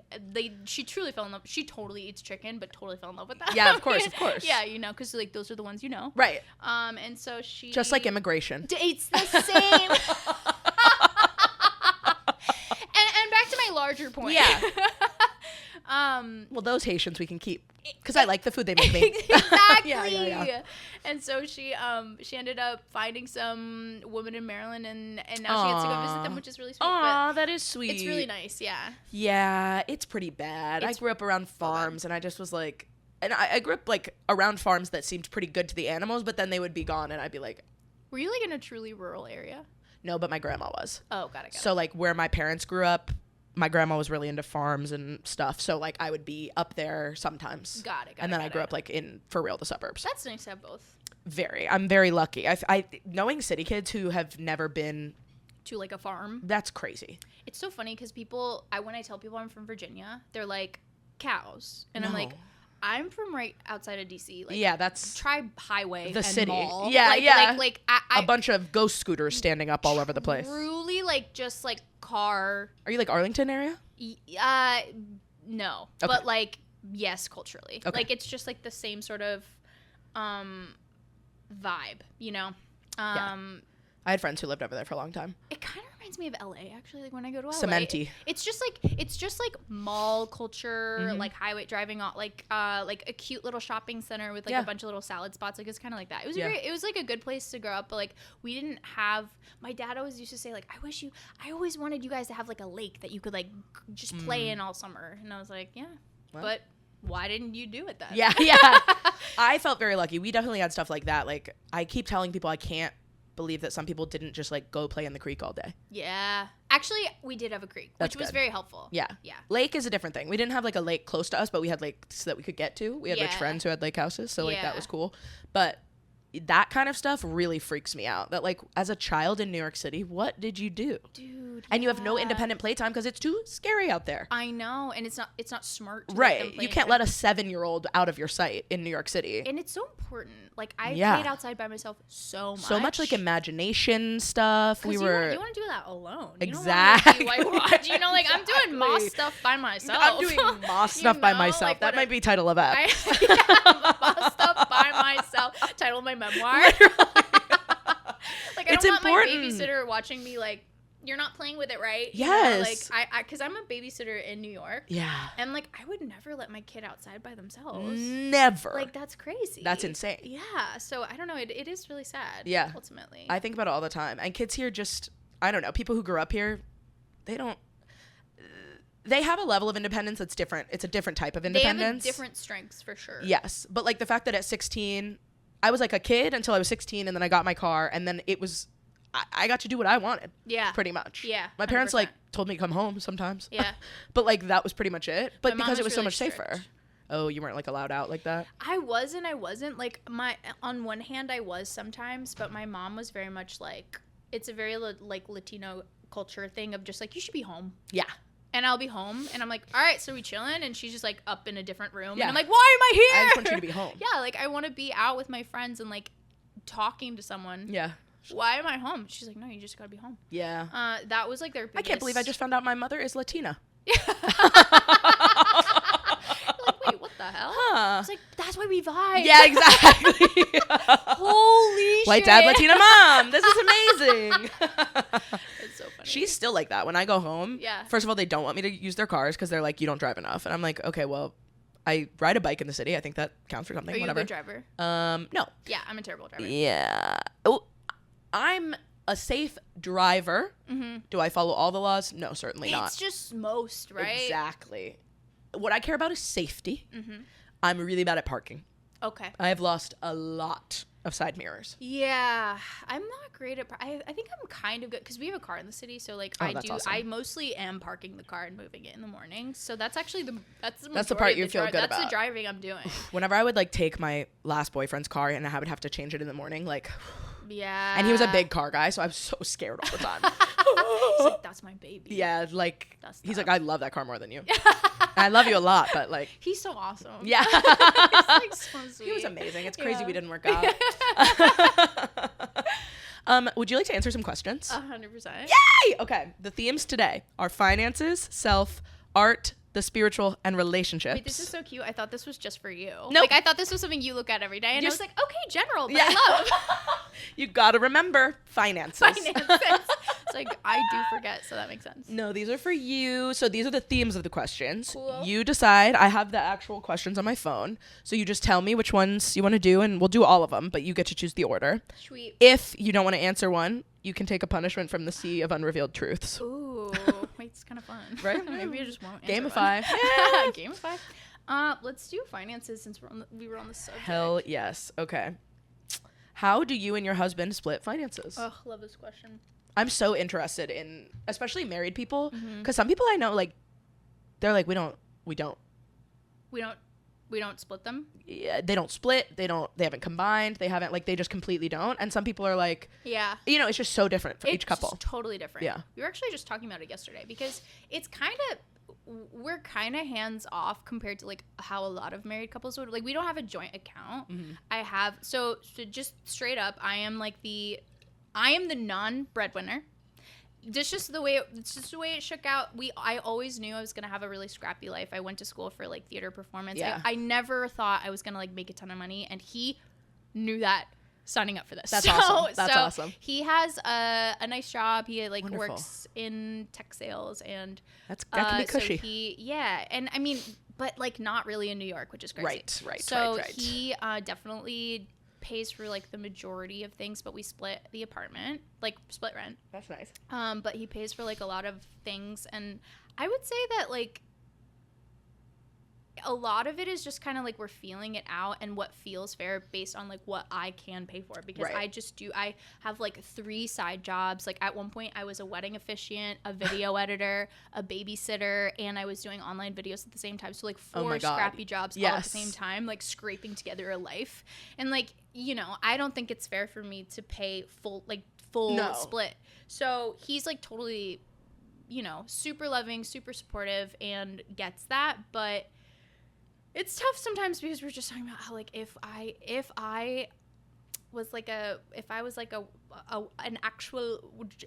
truly fell in love. She totally eats chicken, but totally fell in love with them.
Yeah, of course.
Yeah, you know, because like those are the ones you know.
Right.
And so she
Just like immigration.
It's the same. and back to my larger point.
Yeah. Well, those Haitians we can keep because I like the food they make me.
Exactly.
Yeah.
And so she ended up finding some woman in Maryland, and now she gets to go visit them, which is really sweet.
Aw, that is sweet.
It's really nice. Yeah.
Yeah, it's pretty bad. I grew up around farms, and I just was like, and I grew up like around farms that seemed pretty good to the animals, but then they would be gone, and I'd be like,
Were you like in a truly rural area?
no, but my grandma was.
Oh, got it.
So like where my parents grew up, my grandma was really into farms and stuff. So like I would be up there sometimes.
Got it.
And then I grew up like in, for real, the suburbs.
That's nice to have both.
I'm very lucky. I knowing city kids who have never been
To like a farm.
that's crazy.
It's so funny because when I tell people I'm from Virginia, they're like, cows. And I'm
No.
like, I'm from right outside of DC. Like,
yeah, that's
try highway
the
and
city.
mall.
Yeah, yeah.
Like
a bunch of ghost scooters standing up all over the place.
Truly, like, just like car.
Are you like Arlington area?
No,
Okay.
but like, yes, culturally.
Okay.
Like, it's just like the same sort of vibe, you know.
Yeah. I had friends who lived over there for a long time.
It kind of reminds me of LA, actually. Like, when I go to LA,
Cementy.
it's just like mall culture, like highway driving on, like a cute little shopping center with like
Yeah.
a bunch of little salad spots. Like, it's kind of like that. It was
Yeah.
it was like a good place to grow up, but like we didn't have. My dad always used to say like, I always wanted you guys to have like a lake that you could like just play in all summer. And I was like, yeah,
Well.
but why didn't you do it then?
Yeah. I felt very lucky. We definitely had stuff like that. Like, I keep telling people I can't believe that some people didn't just like go play in the creek all day.
Yeah. Actually, we did have a creek,
That's
which was
good.
very helpful.
Yeah.
Yeah.
Lake is a different thing. We didn't have like a lake close to us, but we had lakes that we could get to. We had rich
Yeah.
friends who had lake houses, so like
Yeah.
that was cool. But that kind of stuff really freaks me out. That like as a child in New York City, what did you do?
Dude.
And you have no
yeah.
independent playtime because it's too scary out there.
I know, and it's not smart to let them
Right.
play
You can't
in
let a 7-year-old out of your sight in New York City.
And it's so important. Like, I
Yeah.
played outside by myself so much.
So much like imagination stuff.
'Cause
We
you
were
want to do that alone.
Exactly.
You don't want to watch. You know, like, I'm doing moss
Exactly.
stuff by myself.
I'm doing moss
You
stuff by
know,
myself.
like,
That
what
might be title of app.
yeah, moss stuff by myself. Title of my memoir. Like, I
It's
don't want
important.
my babysitter watching me like, you're not playing with it, right?
Yes.
You know, like, because I'm a babysitter in New York.
Yeah.
And, like, I would never let my kid outside by themselves.
Never.
Like, that's crazy.
That's insane.
Yeah. So, I don't know. It is really sad.
Yeah.
Ultimately.
I think about it all the time. And kids here just, I don't know, people who grew up here, they have a level of independence that's different. It's a different type of independence.
They have different strengths for sure.
Yes. But like the fact that at 16, I was like a kid until I was 16 and then I got my car and then it was, I got to do what I wanted.
Yeah.
Pretty much.
Yeah.
My parents
100%.
like told me to come home sometimes.
Yeah.
But like that was pretty much it. But
My mom
because it
was
was so
really
much
strict.
safer. Oh, you weren't like allowed out like that?
I was and I wasn't. Like, on one hand, I was sometimes, but my mom was very much like, it's a very like Latino culture thing of just like, you should be home.
Yeah.
And I'll be home, and I'm like, all right, so we chilling, and she's just like up in a different room,
Yeah.
and I'm like, why am I here?
I just want you to be home.
Yeah, like I want to be out with my friends and like talking to someone.
Yeah.
Why am I home? She's like, no, you just gotta be home.
Yeah.
That was like their biggest.
I can't believe I just found out my mother is Latina.
Like, wait, what the hell?
Huh.
I was like, that's why we vibe.
Yeah, exactly.
Holy shit.
White dad, Latina mom. This is amazing.
It's so funny.
She's still like that. When I go home,
Yeah.
first of all, they don't want me to use their cars because they're like, you don't drive enough. And I'm like, okay, well, I ride a bike in the city. I think that counts for something.
Are you
Whatever.
a good driver?
No.
Yeah, I'm a terrible driver.
Yeah. Oh, I'm a safe driver.
Mm-hmm.
Do I follow all the laws? No, certainly not.
It's just most, right?
Exactly. What I care about is safety.
Mm-hmm.
I'm really bad at parking.
Okay.
I have lost a lot of side mirrors.
Yeah, I'm not great at. I think I'm kind of good because we have a car in the city, so like
Oh, that's awesome.
I mostly am parking the car and moving it in the morning. So that's actually that's the
That's the
majority
part
of
you
the
feel good
That's the
about.
driving I'm doing.
Whenever I would like take my last boyfriend's car and I would have to change it in the morning, like,
Yeah.
and he was a big car guy, so I was so scared all the time.
He's like, that's my baby.
Yeah, like
That's
he's
tough.
like, I love that car more than you. I love you a lot, but like,
He's so awesome.
yeah,
He's like so sweet.
he was amazing. It's crazy
Yeah.
we didn't work out. Would you like to answer some questions?
100%.
Yay! Okay, the themes today are finances, self, art, the spiritual, and relationships.
Wait, this is so cute. I thought this was just for you.
Nope.
Like, I thought this was something you look at every day. And
Just-
I was like, okay, general, but
Yeah.
I love
You gotta remember finances.
finances. It's like, I do forget, so that makes sense.
No, these are for you. So these are the themes of the questions.
Cool.
You decide. I have the actual questions on my phone. So you just tell me which ones you want to do, and we'll do all of them, but you get to choose the order.
Sweet.
If you don't want to answer one, you can take a punishment from the sea of unrevealed truths.
Ooh, wait, it's kind of fun.
Right?
Maybe I just won't answer
Gamify.
one. Gamify. Let's do finances since we were on the subject.
Hell yes. Okay. How do you and your husband split finances?
Oh, love this question.
I'm so interested in, especially married people,
Mm-hmm.
because some people I know, like, they're like, we don't.
We don't split them.
Yeah, they don't split. They haven't combined. They just completely don't. And some people are like,
Yeah.
you know, it's just so different for each couple.
It's totally different.
Yeah.
We were actually just talking about it yesterday because it's kind of we're kind of hands off compared to like how a lot of married couples would. Like, we don't have a joint account. I have so just straight up, I am the non-breadwinner. It's just the way it shook out. I always knew I was gonna have a really scrappy life. I went to school for like theater performance.
Yeah.
I never thought I was gonna like make a ton of money, and he knew that signing up for this.
That's awesome. That's awesome.
He has a nice job. He like
Wonderful.
works in tech sales, and
that can be cushy.
So and I mean, but like not really in New York, which is crazy.
Right.
So he definitely pays for like the majority of things, but we split the apartment, like split rent.
That's nice.
But he pays for like a lot of things, and I would say that like a lot of it is just kind of like we're feeling it out and what feels fair based on like what I can pay for, because I have like 3 side jobs. Like at one point I was a wedding officiant, a video editor, a babysitter, and I was doing online videos at the same time. So like 4 scrappy jobs all at the same time, like scraping together a life. And like, you know, I don't think it's fair for me to pay full split. So he's like totally, you know, super loving, super supportive, and gets that. But it's tough sometimes because we're just talking about how like if I was like an actual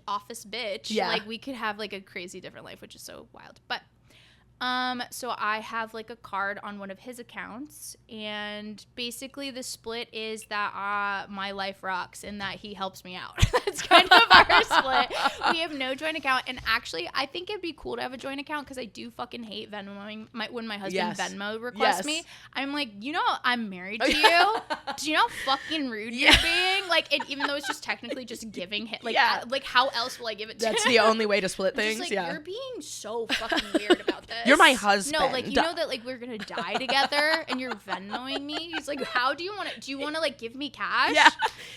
office bitch, like we could have like a crazy different life, which is so wild. But so I have like a card on one of his accounts, and basically the split is that my life rocks and that he helps me out. That's kind of our split. We have no joint account, and actually I think it'd be cool to have a joint account because I do fucking hate Venmoing. When my husband Venmo requests me, I'm like, you know, I'm married to you. Do you know how fucking rude you're being? Like, and even though it's just technically just giving him, like, like how else will I give it to him?
That's the only way to split things.
Just like, you're being so fucking weird about this.
You're my husband.
No, like, you know that like we're gonna die together, and you're Venmoing me. He's like, how do you want to? Do you want to like give me cash?
Yeah,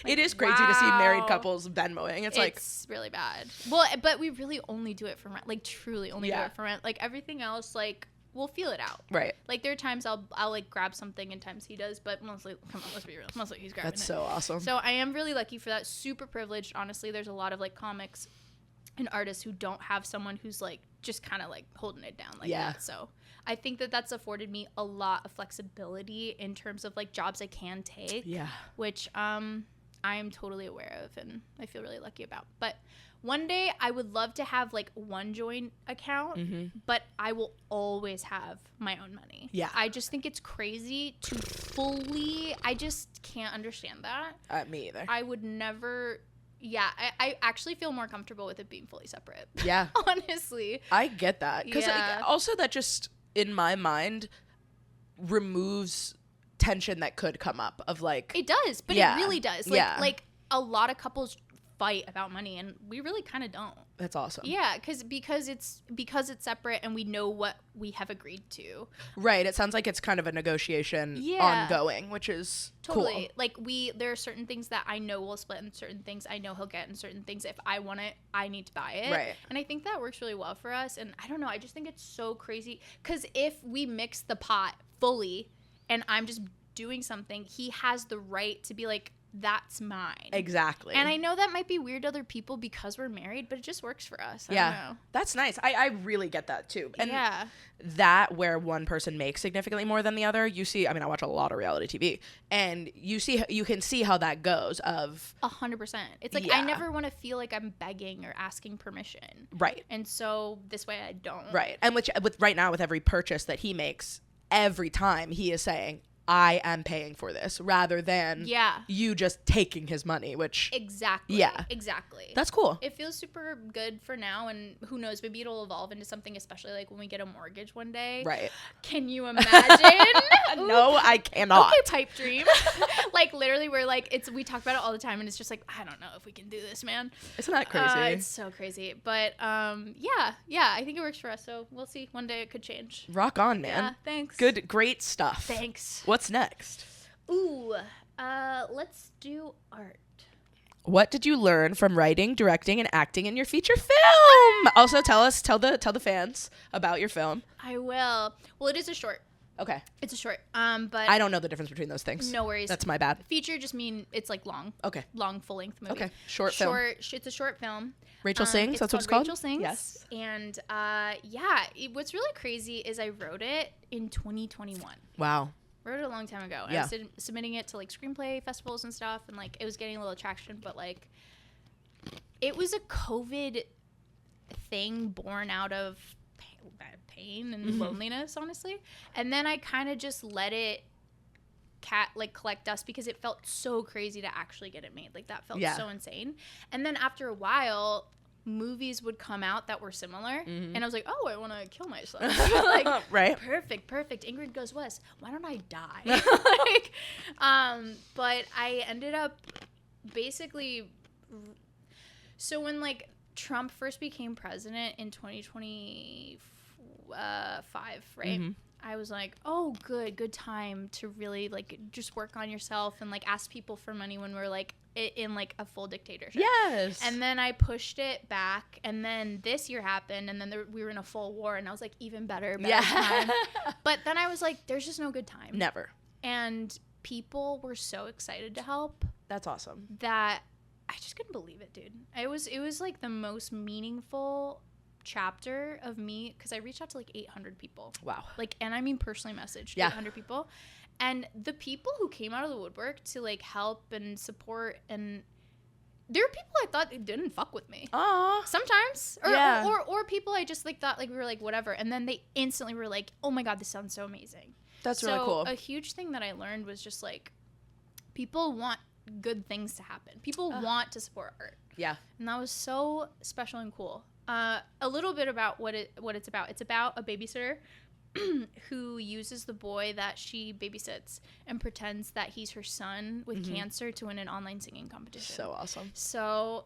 like,
it is crazy to see married couples Venmoing. It's
really bad. Well, but we really only do it for rent. Like, truly only do it for rent. Like everything else, like we'll feel it out.
Right.
Like there are times I'll like grab something, and times he does, but mostly, come on, let's be real. Mostly he's grabbing it.
That's so awesome.
So I am really lucky for that. Super privileged, honestly. There's a lot of like comics and artists who don't have someone who's like just kind of like holding it down like that. So I think that that's afforded me a lot of flexibility in terms of like jobs I can take, which I am totally aware of and I feel really lucky about. But one day I would love to have like one joint account, but I will always have my own money. Yeah. I just think it's crazy to fully, I just can't understand that.
Me either.
I would never. Yeah, I actually feel more comfortable with it being fully separate.
Yeah.
Honestly.
I get that. Because also that just, in my mind, removes tension that could come up of like... It
does, but it really does. Like a lot of couples fight about money, and we really kind of don't.
That's awesome.
Yeah, because it's separate and we know what we have agreed to.
Right. It sounds like it's kind of a negotiation ongoing, which is
totally
cool.
Like there are certain things that I know we'll split, and certain things I know he'll get, and certain things if I want it, I need to buy it.
Right.
And I think that works really well for us. And I don't know, I just think it's so crazy because if we mix the pot fully and I'm just doing something, he has the right to be like, that's mine.
Exactly.
And I know that might be weird to other people because we're married, but it just works for us. I don't know.
That's nice. I really get that too. And that where one person makes significantly more than the other, you see, I mean, I watch a lot of reality TV, and you can see how that goes of
100%. It's like, I never want to feel like I'm begging or asking permission.
Right.
And so this way I don't.
Right. And with right now, with every purchase that he makes, every time he is saying, I am paying for this, rather than you just taking his money, which...
Exactly. Yeah. Exactly.
That's cool.
It feels super good for now, and who knows, maybe it'll evolve into something, especially like when we get a mortgage one day.
Right.
Can you imagine?
No, I cannot.
Okay, pipe dream. Like, literally, we're like, we talk about it all the time, and it's just like, I don't know if we can do this, man.
Isn't that crazy?
It's so crazy. But, I think it works for us, so we'll see. One day it could change.
Rock on, man.
Yeah, thanks.
Good, great stuff.
Thanks.
What's next?
Ooh, let's do art.
What did you learn from writing, directing, and acting in your feature film? Also, tell the fans about your film.
I will. Well, it is a short.
Okay.
It's a short. But
I don't know the difference between those things.
no worries.
That's my bad.
Feature just mean it's like long.
Okay.
Long full length movie.
Okay. Short film.
It's a short film.
Rachel Sings. That's what it's called.
Rachel Sings.
Yes.
And what's really crazy is I wrote it in 2021.
Wow.
Wrote it a long time ago.
Yeah.
I was submitting it to like screenplay festivals and stuff, and like it was getting a little traction, but like it was a COVID thing born out of pain and loneliness, honestly. And then I kind of just let it collect dust because it felt so crazy to actually get it made. Like that felt so insane. And then after a while, movies would come out that were similar, and I was like, oh, I want to kill myself. Like,
right.
Perfect. Ingrid Goes West. Why don't I die? But I ended up basically. So when like Trump first became president in 2025, right? I was like, oh, good time to really like just work on yourself and like ask people for money when we're like in like a full dictatorship.
Yes.
And then I pushed it back, and then this year happened, and then we were in a full war, and I was like, even better time. But then I was like, there's just no good time.
Never.
And people were so excited to help.
That's awesome.
That I just couldn't believe it, dude. It was like the most meaningful chapter of me, because I reached out to like 800 people.
Wow.
Like, and I mean personally messaged 800 people. And the people who came out of the woodwork to like help and support, and there were people I thought didn't fuck with me. Sometimes. Or people I just like thought like we were like whatever, and then they instantly were like, oh my God, this sounds so amazing.
That's really cool.
A huge thing that I learned was just like people want good things to happen. People want to support art. Yeah. And that was so special and cool. A little bit about what it's about. It's about a babysitter who uses the boy that she babysits and pretends that he's her son with cancer to win an online singing competition.
So awesome.
So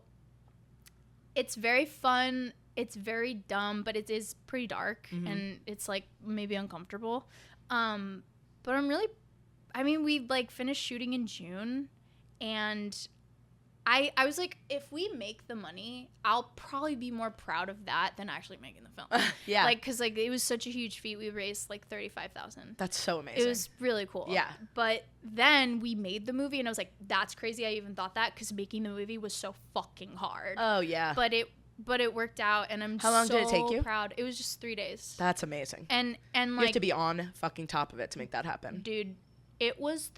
it's very fun. It's very dumb, but it is pretty dark, and it's like maybe uncomfortable. But we like finished shooting in June, and I was like, if we make the money, I'll probably be more proud of that than actually making the film. Yeah. Like, because like it was such a huge feat. We raised like $35,000.
That's so amazing.
It was really cool. Yeah. But then we made the movie, and I was like, that's crazy. I even thought that, because making the movie was so fucking hard. Oh yeah. But it worked out, and I'm
How long did it take you?
Proud. It was just 3 days.
That's amazing.
And like,
you have to be on fucking top of it to make that happen.
Dude, it was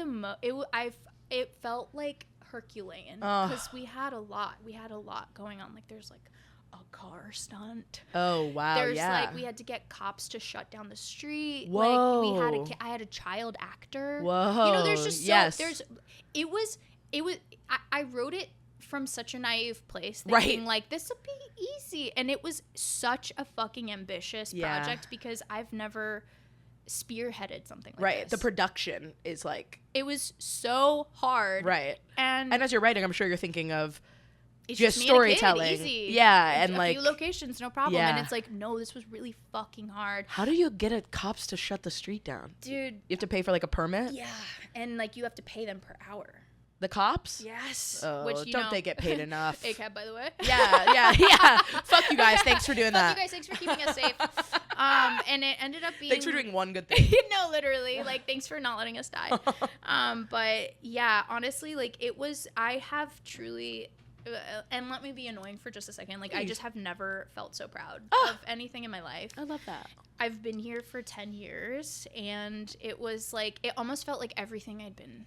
it felt like Herculean, because we had a lot going on. Like there's like a car stunt. Oh wow. There's like we had to get cops to shut down the street. Whoa. Like I had a child actor. Whoa. You know, there's just I wrote it from such a naive place, thinking like this would be easy, and it was such a fucking ambitious project, because I've never spearheaded something like this.
The production is like,
it was so hard, and
as you're writing, I'm sure you're thinking of just storytelling,
easy.
And
a
like
few locations, no problem. And it's like, no, this was really fucking hard.
How do you get cops to shut the street down,
dude? You
have to pay for like a permit.
And like you have to pay them per hour.
The cops?
Yes.
Oh, which, don't they get paid enough?
ACAB, by the way.
Yeah. Fuck you guys. Thanks for doing that.
Fuck you guys. Thanks for keeping us safe. And it ended up being...
Thanks for doing one good thing.
No, literally. Like, thanks for not letting us die. But, yeah, honestly, like, it was... I have truly... and let me be annoying for just a second. Like, I just have never felt so proud of anything in my life.
I love that.
I've been here for 10 years, and it was, like... It almost felt like everything I'd been...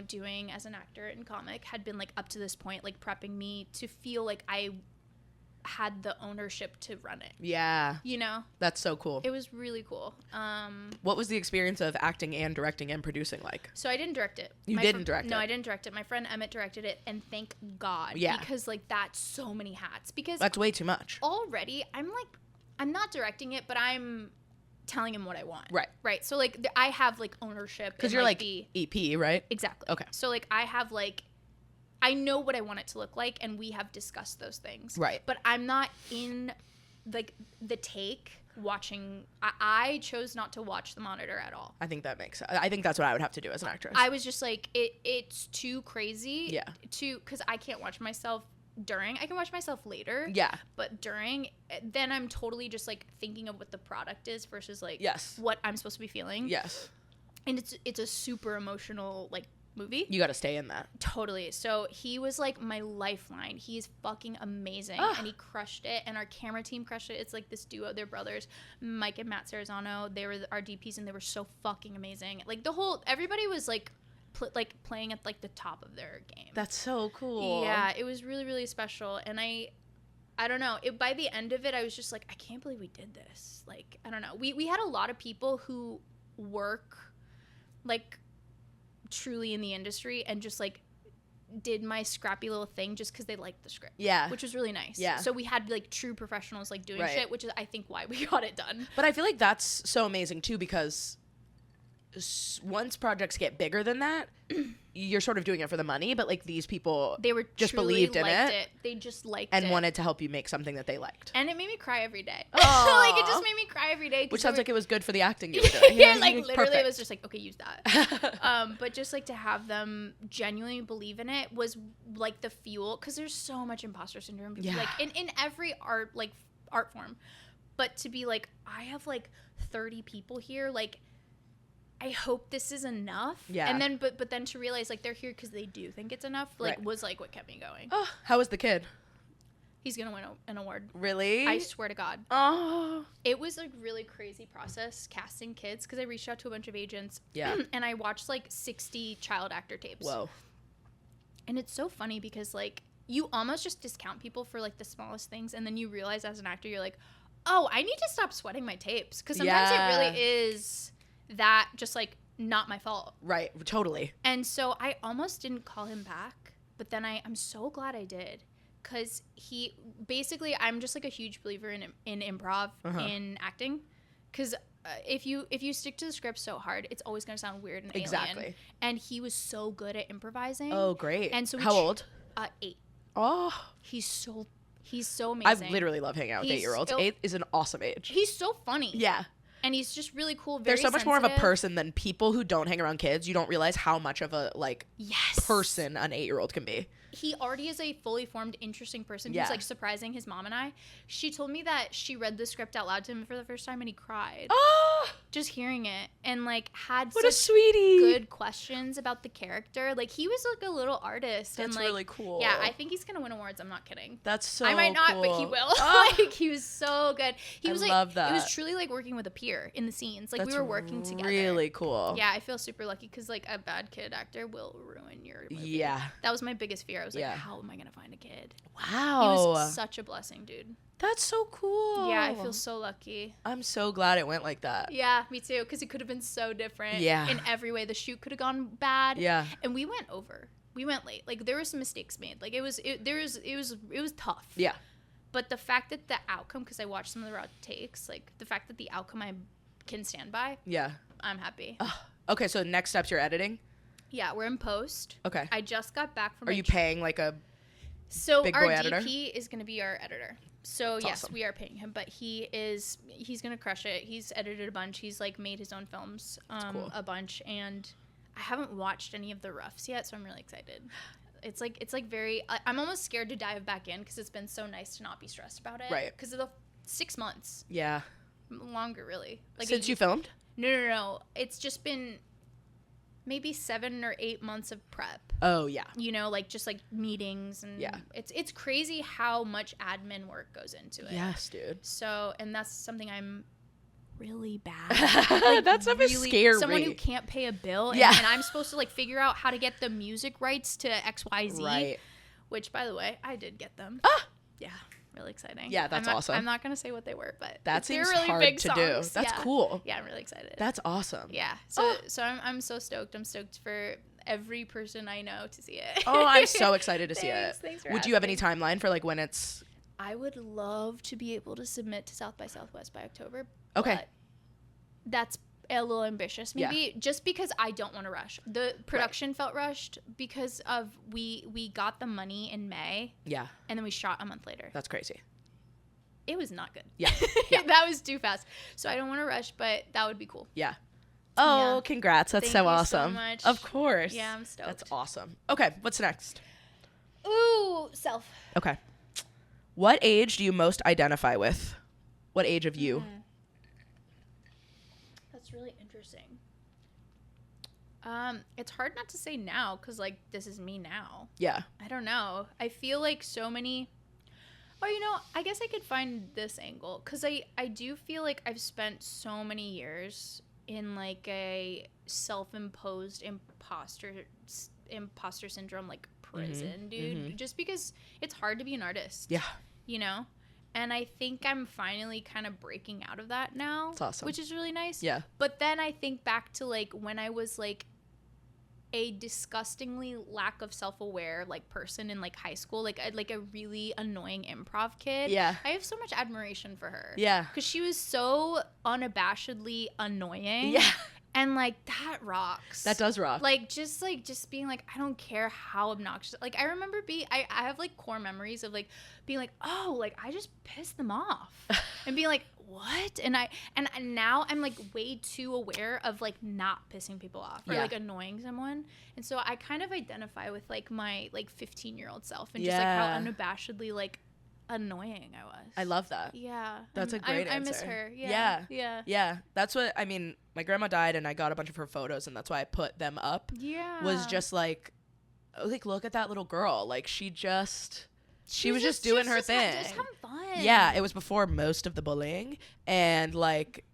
doing as an actor and comic had been like up to this point, like prepping me to feel like I had the ownership to run it. Yeah. That's so cool. It was really cool.
What was the experience of acting and directing and producing like?
So I didn't direct it.
You didn't direct it?
No, I didn't direct it. My friend Emmett directed it, and thank God. Yeah. Because like that's so many hats. Because
that's way too much.
Already, I'm not directing it, but I'm telling him what I want. Right. So like I have like ownership,
because you're like the EP, right?
Exactly. Okay. So like I have like, I know what I want it to look like, and we have discussed those things. Right. But I'm not in like the take watching. I chose not to watch the monitor at all.
I think that makes sense. I think that's what I would have to do as an actress.
I was just like, it's too crazy. Yeah. Because I can't watch myself during. I can watch myself later.
Yeah.
But during, then I'm totally just like thinking of what the product is versus like
Yes.
what I'm supposed to be feeling.
Yes.
And it's a super emotional like movie.
You got to stay in that.
Totally. So he was like my lifeline. He's fucking amazing. And he crushed it. And our camera team crushed it. It's like this duo. They're brothers, Mike and Matt Sarazano. They were our DPs and they were so fucking amazing. Like everybody was like playing at like the top of their game.
That's so cool.
Yeah, it was really, really special. And I don't know. By the end of it, I was just like, I can't believe we did this. Like, I don't know. We had a lot of people who work like truly in the industry and just like did my scrappy little thing just because they liked the script.
Yeah.
Which was really nice.
Yeah.
So we had like true professionals like doing shit, which is I think why we got it done.
But I feel like that's so amazing too because once projects get bigger than that, you're sort of doing it for the money, but like these people,
they were
just
truly
believed in
liked
it.
They just liked
and
it.
wanted to help you make something that they liked.
And it made me cry every day.
Aww.
Like it just made me cry every day.
Which sounds like it was good for the acting you were doing.
Yeah, like literally
Perfect.
it was just like, okay, use that. But just like to have them genuinely believe in it was like the fuel, because there's so much imposter syndrome.
Yeah.
Like in every art form. But to be like, I have like 30 people here, like I hope this is enough.
Yeah.
And then but then to realize like they're here because they do think it's enough, like
Right.
was like what kept me going.
Oh, how was the kid?
He's gonna win an award.
Really?
I swear to God.
Oh.
It was a really crazy process casting kids because I reached out to a bunch of agents.
Yeah.
And I watched like 60 child actor tapes.
Whoa.
And it's so funny because like you almost just discount people for like the smallest things, and then you realize as an actor you're like, oh, I need to stop sweating my tapes, because sometimes it really is that just like not my fault.
Right. Totally.
And so I almost didn't call him back, but then I'm so glad I did, because he basically, I'm just like a huge believer in improv, in acting, because if you stick to the script so hard, it's always going to sound weird and alien. And he was so good at improvising.
Oh, great.
And so
how old?
8.
Oh.
He's so amazing.
I literally love hanging out with 8-year-olds. 8 is an awesome age.
He's so funny.
Yeah.
And he's just really cool.
They're so much more of a person than people who don't hang around kids. You don't realize how much of a person an 8-year-old can be.
He already is a fully formed, interesting person who's like surprising his mom and I. She told me that she read the script out loud to him for the first time and he cried.
Oh,
just hearing it, and like had
what
such
a sweetie.
good questions about the character. Like he was like a little artist.
That's
and, like,
really cool.
Yeah, I think he's gonna win awards. I'm not kidding.
That's so
I might not,
cool.
but he will.
Oh.
Like he was so good. He was
love that.
It was truly like working with a peer in the scenes. Like
That's
we were working together.
Really cool.
Yeah, I feel super lucky because like a bad kid actor will ruin your movie.
Yeah.
That was my biggest fear. I was like, how am I gonna find a kid?
Wow.
He was such a blessing, dude.
That's so cool.
Yeah, I feel so lucky.
I'm so glad it went like that.
Yeah, me too, because it could have been so different.
Yeah.
In every way. The shoot could have gone bad.
Yeah.
And we went over. We went late. Like there were some mistakes made. Like it was tough.
Yeah.
But the fact that the outcome, because I watched some of the raw takes, like the fact that the outcome I can stand by.
Yeah.
I'm happy.
Okay, so next steps you're editing?
Yeah, we're in post.
Okay.
I just got back from
Are you paying like a big boy
our
editor?
DP is going to be our editor. So
That's
yes,
awesome.
we are paying him, but he's going to crush it. He's edited a bunch. He's like made his own films
cool.
a bunch, and I haven't watched any of the roughs yet, so I'm really excited. It's like very I'm almost scared to dive back in because it's been so nice to not be stressed about it.
Right.
Because of the 6 months.
Yeah.
Longer, really. Like
Since you filmed?
No. It's just been maybe 7 or 8 months of prep.
Oh, yeah.
You know, like just like meetings and it's crazy how much admin work goes into it.
Yes, dude.
So, and that's something I'm really bad. Like,
that stuff is scary.
Someone who can't pay a bill and I'm supposed to like figure out how to get the music rights to XYZ.
Right.
Which, by the way, I did get them. Yeah. Really exciting.
Yeah, that's awesome.
I'm not going to say what they were, but
that
they're
seems
really
hard
big
to
songs.
do. That's cool.
Yeah, I'm really excited.
That's awesome.
Yeah. So I'm so stoked. I'm stoked for every person I know to see it.
Oh, I'm so excited to see it.
Thanks for
Would you have any
asking.
timeline for like when it's...
I would love to be able to submit to South by Southwest by October.
Okay.
But that's a little ambitious, maybe, just because I don't want to rush. The production felt rushed because of we got the money in May.
Yeah.
And then we shot a month later.
That's crazy.
It was not good.
Yeah.
That was too fast. So I don't want to rush, but that would be cool.
Yeah. Oh, congrats. That's
Thank
so
you
awesome.
so much.
Of course.
Yeah, I'm stoked.
That's awesome. Okay, what's next?
Ooh, self.
Okay. What age do you most identify with? What age of you?
That's really interesting. It's hard not to say now because, like, this is me now.
Yeah.
I don't know. I feel like so many... Or, you know, I guess I could find this angle because I do feel like I've spent so many years in, like, a self-imposed imposter syndrome, like, prison, dude. Just because it's hard to be an artist.
Yeah.
You know? And I think I'm finally kind of breaking out of that now.
That's awesome.
Which is really nice.
Yeah.
But then I think back to, like, when I was, like, a disgustingly lack of self-aware, like, person in, like, high school. Like a really annoying improv kid.
Yeah.
I have so much admiration for her.
Yeah.
Because she was so unabashedly annoying.
Yeah.
And, like, that rocks.
That does rock.
Like, just being, like, I don't care how obnoxious. Like, I remember I have, like, core memories of, like, being, like, oh, like, I just pissed them off. And being, like, what? And now I'm, like, way too aware of, like, not pissing people off. Or, like, annoying someone. And so I kind of identify with, like, my, like, 15-year-old self. And just, like, how unabashedly, like, annoying I was.
I love that.
Yeah.
That's a great answer.
I miss her. Yeah.
Yeah. That's what, I mean, my grandma died and I got a bunch of her photos and that's why I put them up.
Yeah.
Was just like, look at that little girl. Like, she was just doing her thing.
Just having fun.
Yeah. It was before most of the bullying and, like,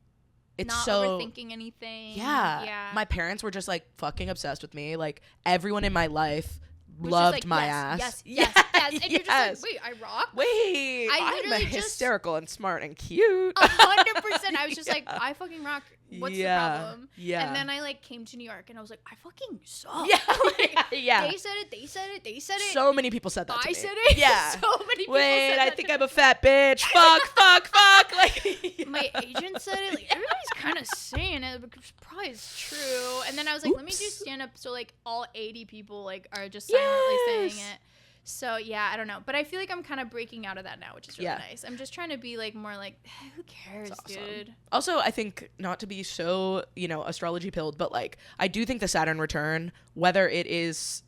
it's
not
so
overthinking anything.
Yeah. My parents were just, like, fucking obsessed with me. Like, everyone in my life
was
loved
like,
my
yes,
ass.
Yes. And you're just like, wait, I rock?
Wait, I'm hysterical and smart and cute.
100%. I was just like, I fucking rock. What's the problem?
Yeah.
And then I, like, came to New York and I was like, I fucking suck.
Yeah.
Like,
Yeah.
They said it.
So many people said that to me.
I said it.
Yeah.
So many people
Wait,
said
I
that
think
to
I'm a fat bitch. Fuck. Like,
my agent said it. Like, everybody's kind of saying it, but it's probably is true. And then I was like, let me do stand up. So, like, all 80 people, like, are just silently saying it. So, yeah, I don't know. But I feel like I'm kind of breaking out of that now, which is really nice. I'm just trying to be, like, more like, who cares,
awesome.
dude?
Also, I think, not to be so, you know, astrology pilled, but, like, I do think the Saturn return, whether it is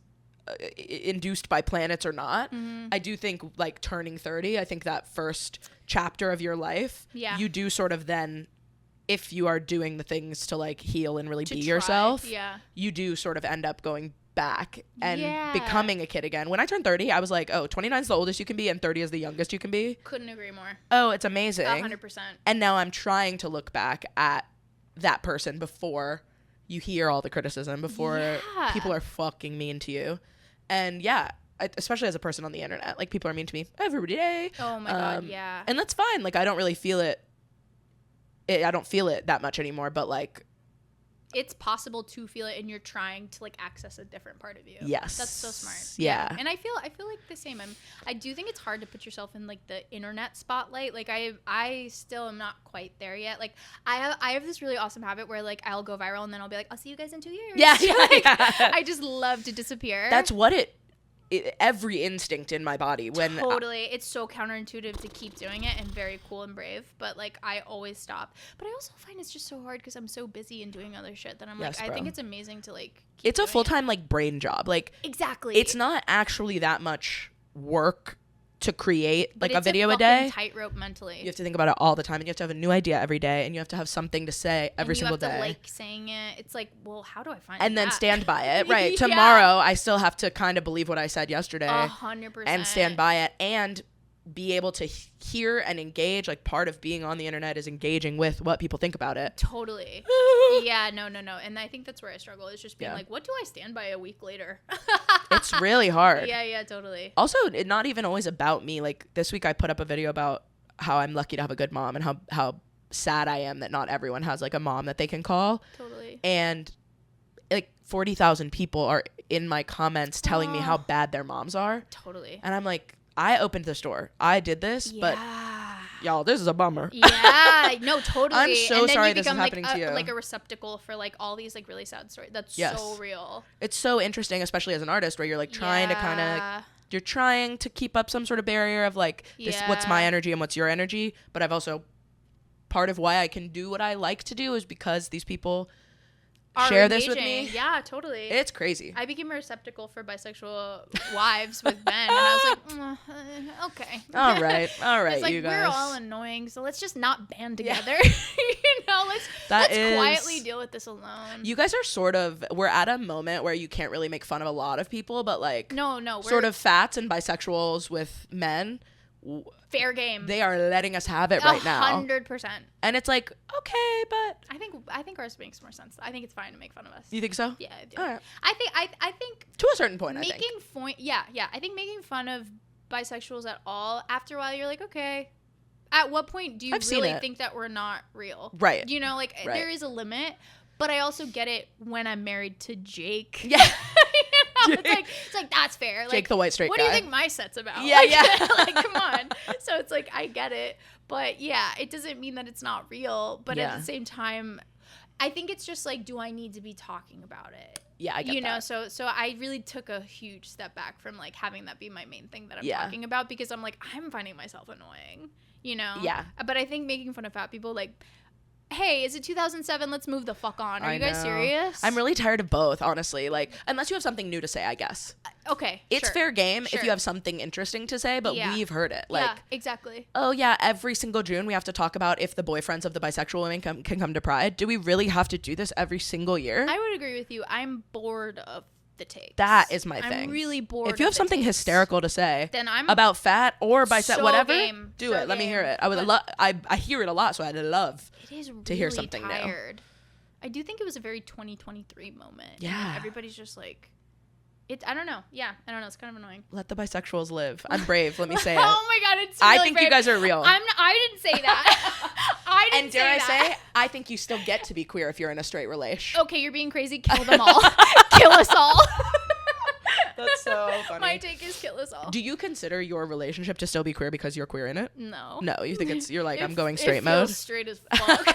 induced by planets or not, I do think, like, turning 30, I think that first chapter of your life, you do sort of then, if you are doing the things to, like, heal and really be yourself, you do sort of end up going back and becoming a kid again. When I turned 30, I was like, oh, 29 is the oldest you can be and 30 is the youngest you can be.
Couldn't agree more.
Oh, it's amazing.
100%.
And now I'm trying to look back at that person before you hear all the criticism, before people are fucking mean to you. And especially as a person on the internet, like, people are mean to me every day.
Oh my God, yeah.
And that's fine. Like, I don't really feel it. I don't feel it that much anymore, but, like,
it's possible to feel it and you're trying to, like, access a different part of you.
Yes.
That's so smart.
Yeah.
And I feel like the same. I do think it's hard to put yourself in, like, the internet spotlight. Like, I still am not quite there yet. Like, I have this really awesome habit where, like, I'll go viral and then I'll be like, I'll see you guys in 2 years.
Yeah.
I just love to disappear.
That's what every instinct in my body when
totally it's so counterintuitive to keep doing it and very cool and brave, but, like, I always stop. But I also find it's just so hard because I'm so busy and doing other shit that I'm like, I think it's amazing to, like, keep
it's a full-time like brain job. Like,
exactly,
it's not actually that much work to create, like, a video a
day.
Tightrope
mentally.
You have to think about it all the time, and you have to have a new idea every day, and you have to have something to say every single day.
You have to like saying it. It's like, well, how do I find
and
that?
then stand by it, right? Tomorrow, I still have to kind of believe what I said yesterday,
100%, and
stand by it, and be able to hear and engage. Like, part of being on the internet is engaging with what people think about it.
Totally. Yeah, no. And I think that's where I struggle, is just being like, what do I stand by a week later?
It's really hard.
Yeah, totally.
Also, it's not even always about me. Like, this week I put up a video about how I'm lucky to have a good mom and how sad I am that not everyone has, like, a mom that they can call.
Totally.
And, like, 40,000 people are in my comments telling me how bad their moms are.
Totally.
And I'm like, I opened the store. I did this, but y'all, this is a bummer.
Yeah, no, totally.
I'm so
and then
sorry
you
this is
become,
happening
like,
to you.
like a receptacle for, like, all these, like, really sad stories. That's so real.
It's so interesting, especially as an artist, where you're, like, trying to kind of, you're trying to keep up some sort of barrier of, like, this, what's my energy and what's your energy. But I've also, part of why I can do what I like to do is because these people share this with
engaging.
me.
Yeah, totally.
It's crazy.
I became a receptacle for bisexual wives with Ben, and I was like, okay.
All right,
It's like,
you guys.
we're all annoying, so let's just not band together. Let's quietly deal with this alone.
You guys are we're at a moment where you can't really make fun of a lot of people, but like,
no,
sort of fats and bisexuals with men.
Fair game.
They are letting us have it right now.
100%.
And it's like, okay, but
I think ours makes more sense. I think it's fine to make fun of us.
You think so?
Yeah, I do.
All right.
I think
to a certain point,
making fun. Yeah. I think making fun of bisexuals at all, after a while, you're like, okay. At what point do you really think that we're not real?
Right.
You know, like there is a limit, but I also get it when I'm married to Jake.
Yeah.
It's like that's fair. Like,
Jake the white straight guy.
What do you think my set's about?
Yeah,
like come on. So it's like I get it, but yeah, it doesn't mean that it's not real. But at the same time, I think it's just like, do I need to be talking about it?
Yeah, I get that.
So I really took a huge step back from like having that be my main thing that I'm talking about, because I'm like, I'm finding myself annoying, you know?
Yeah.
But I think making fun of fat people, like, hey, is it 2007? Let's move the fuck on. Are you guys serious?
I'm really tired of both, honestly. Like, unless you have something new to say, I guess.
Okay.
It's fair game if you have something interesting to say, but we've heard it. Like,
yeah, exactly.
Oh, yeah, every single June we have to talk about if the boyfriends of the bisexual women can come to Pride. Do we really have to do this every single year?
I would agree with you. I'm bored of the takes.
That is my thing.
I'm really bored.
If you have something hysterical to say,
then I'm
about fat or bisexual, whatever, do it. Let me hear it. I would love. I hear it a lot, so I'd love to hear something new.
I do think it was a very 2023 moment.
Yeah,
everybody's just like, I don't know. Yeah, I don't know. It's kind of annoying.
Let the bisexuals live. I'm brave. Let me say it.
Oh my god, it's really
I think
brave.
You guys are real.
I didn't say that. I didn't say that. And dare I say,
I think you still get to be queer if you're in a straight relation.
Okay, you're being crazy. Kill them all. Kill us all.
That's so funny.
My take is kill us all.
Do you consider your relationship to still be queer because you're queer in it?
No.
No, you think you're like, I'm going straight mode?
Feels straight as fuck.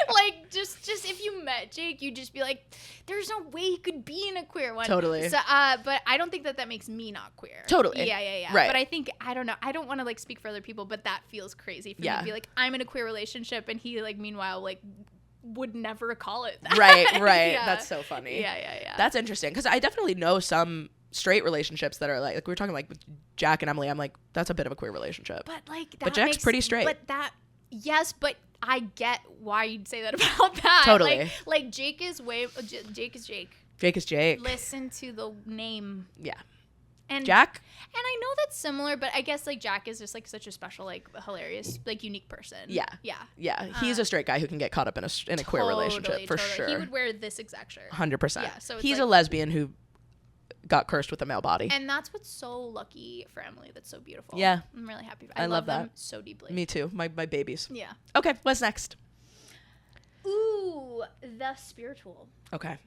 Like, just if you met Jake, you'd just be like, there's no way he could be in a queer one.
Totally.
So, but I don't think that makes me not queer.
Totally.
Yeah.
Right.
But I think, I don't know. I don't want to like speak for other people, but that feels crazy for me to be like, I'm in a queer relationship, and he like, meanwhile, like, would never call it that.
Right.
Yeah.
That's so funny.
Yeah.
That's interesting, because I definitely know some straight relationships that are like we were talking like with Jack and Emily. I'm like, that's a bit of a queer relationship.
But like,
but Jack's pretty straight.
But yes, but I get why you'd say that about that.
Totally.
Like Jake is Jake is Jake.
Jake is Jake.
Listen to the name.
Yeah.
And
Jack?
And I know that's similar, but I guess like Jack is just like such a special, like hilarious, like unique person.
Yeah. He's a straight guy who can get caught up in a queer relationship for sure.
He would wear this exact shirt.
100%.
Yeah. So
he's a lesbian who got cursed with a male body.
And that's what's so lucky for Emily. That's so beautiful.
Yeah.
I'm really happy.
I love
them
that
so deeply.
Me too. My babies.
Yeah.
Okay. What's next?
Ooh, the spiritual.
Okay.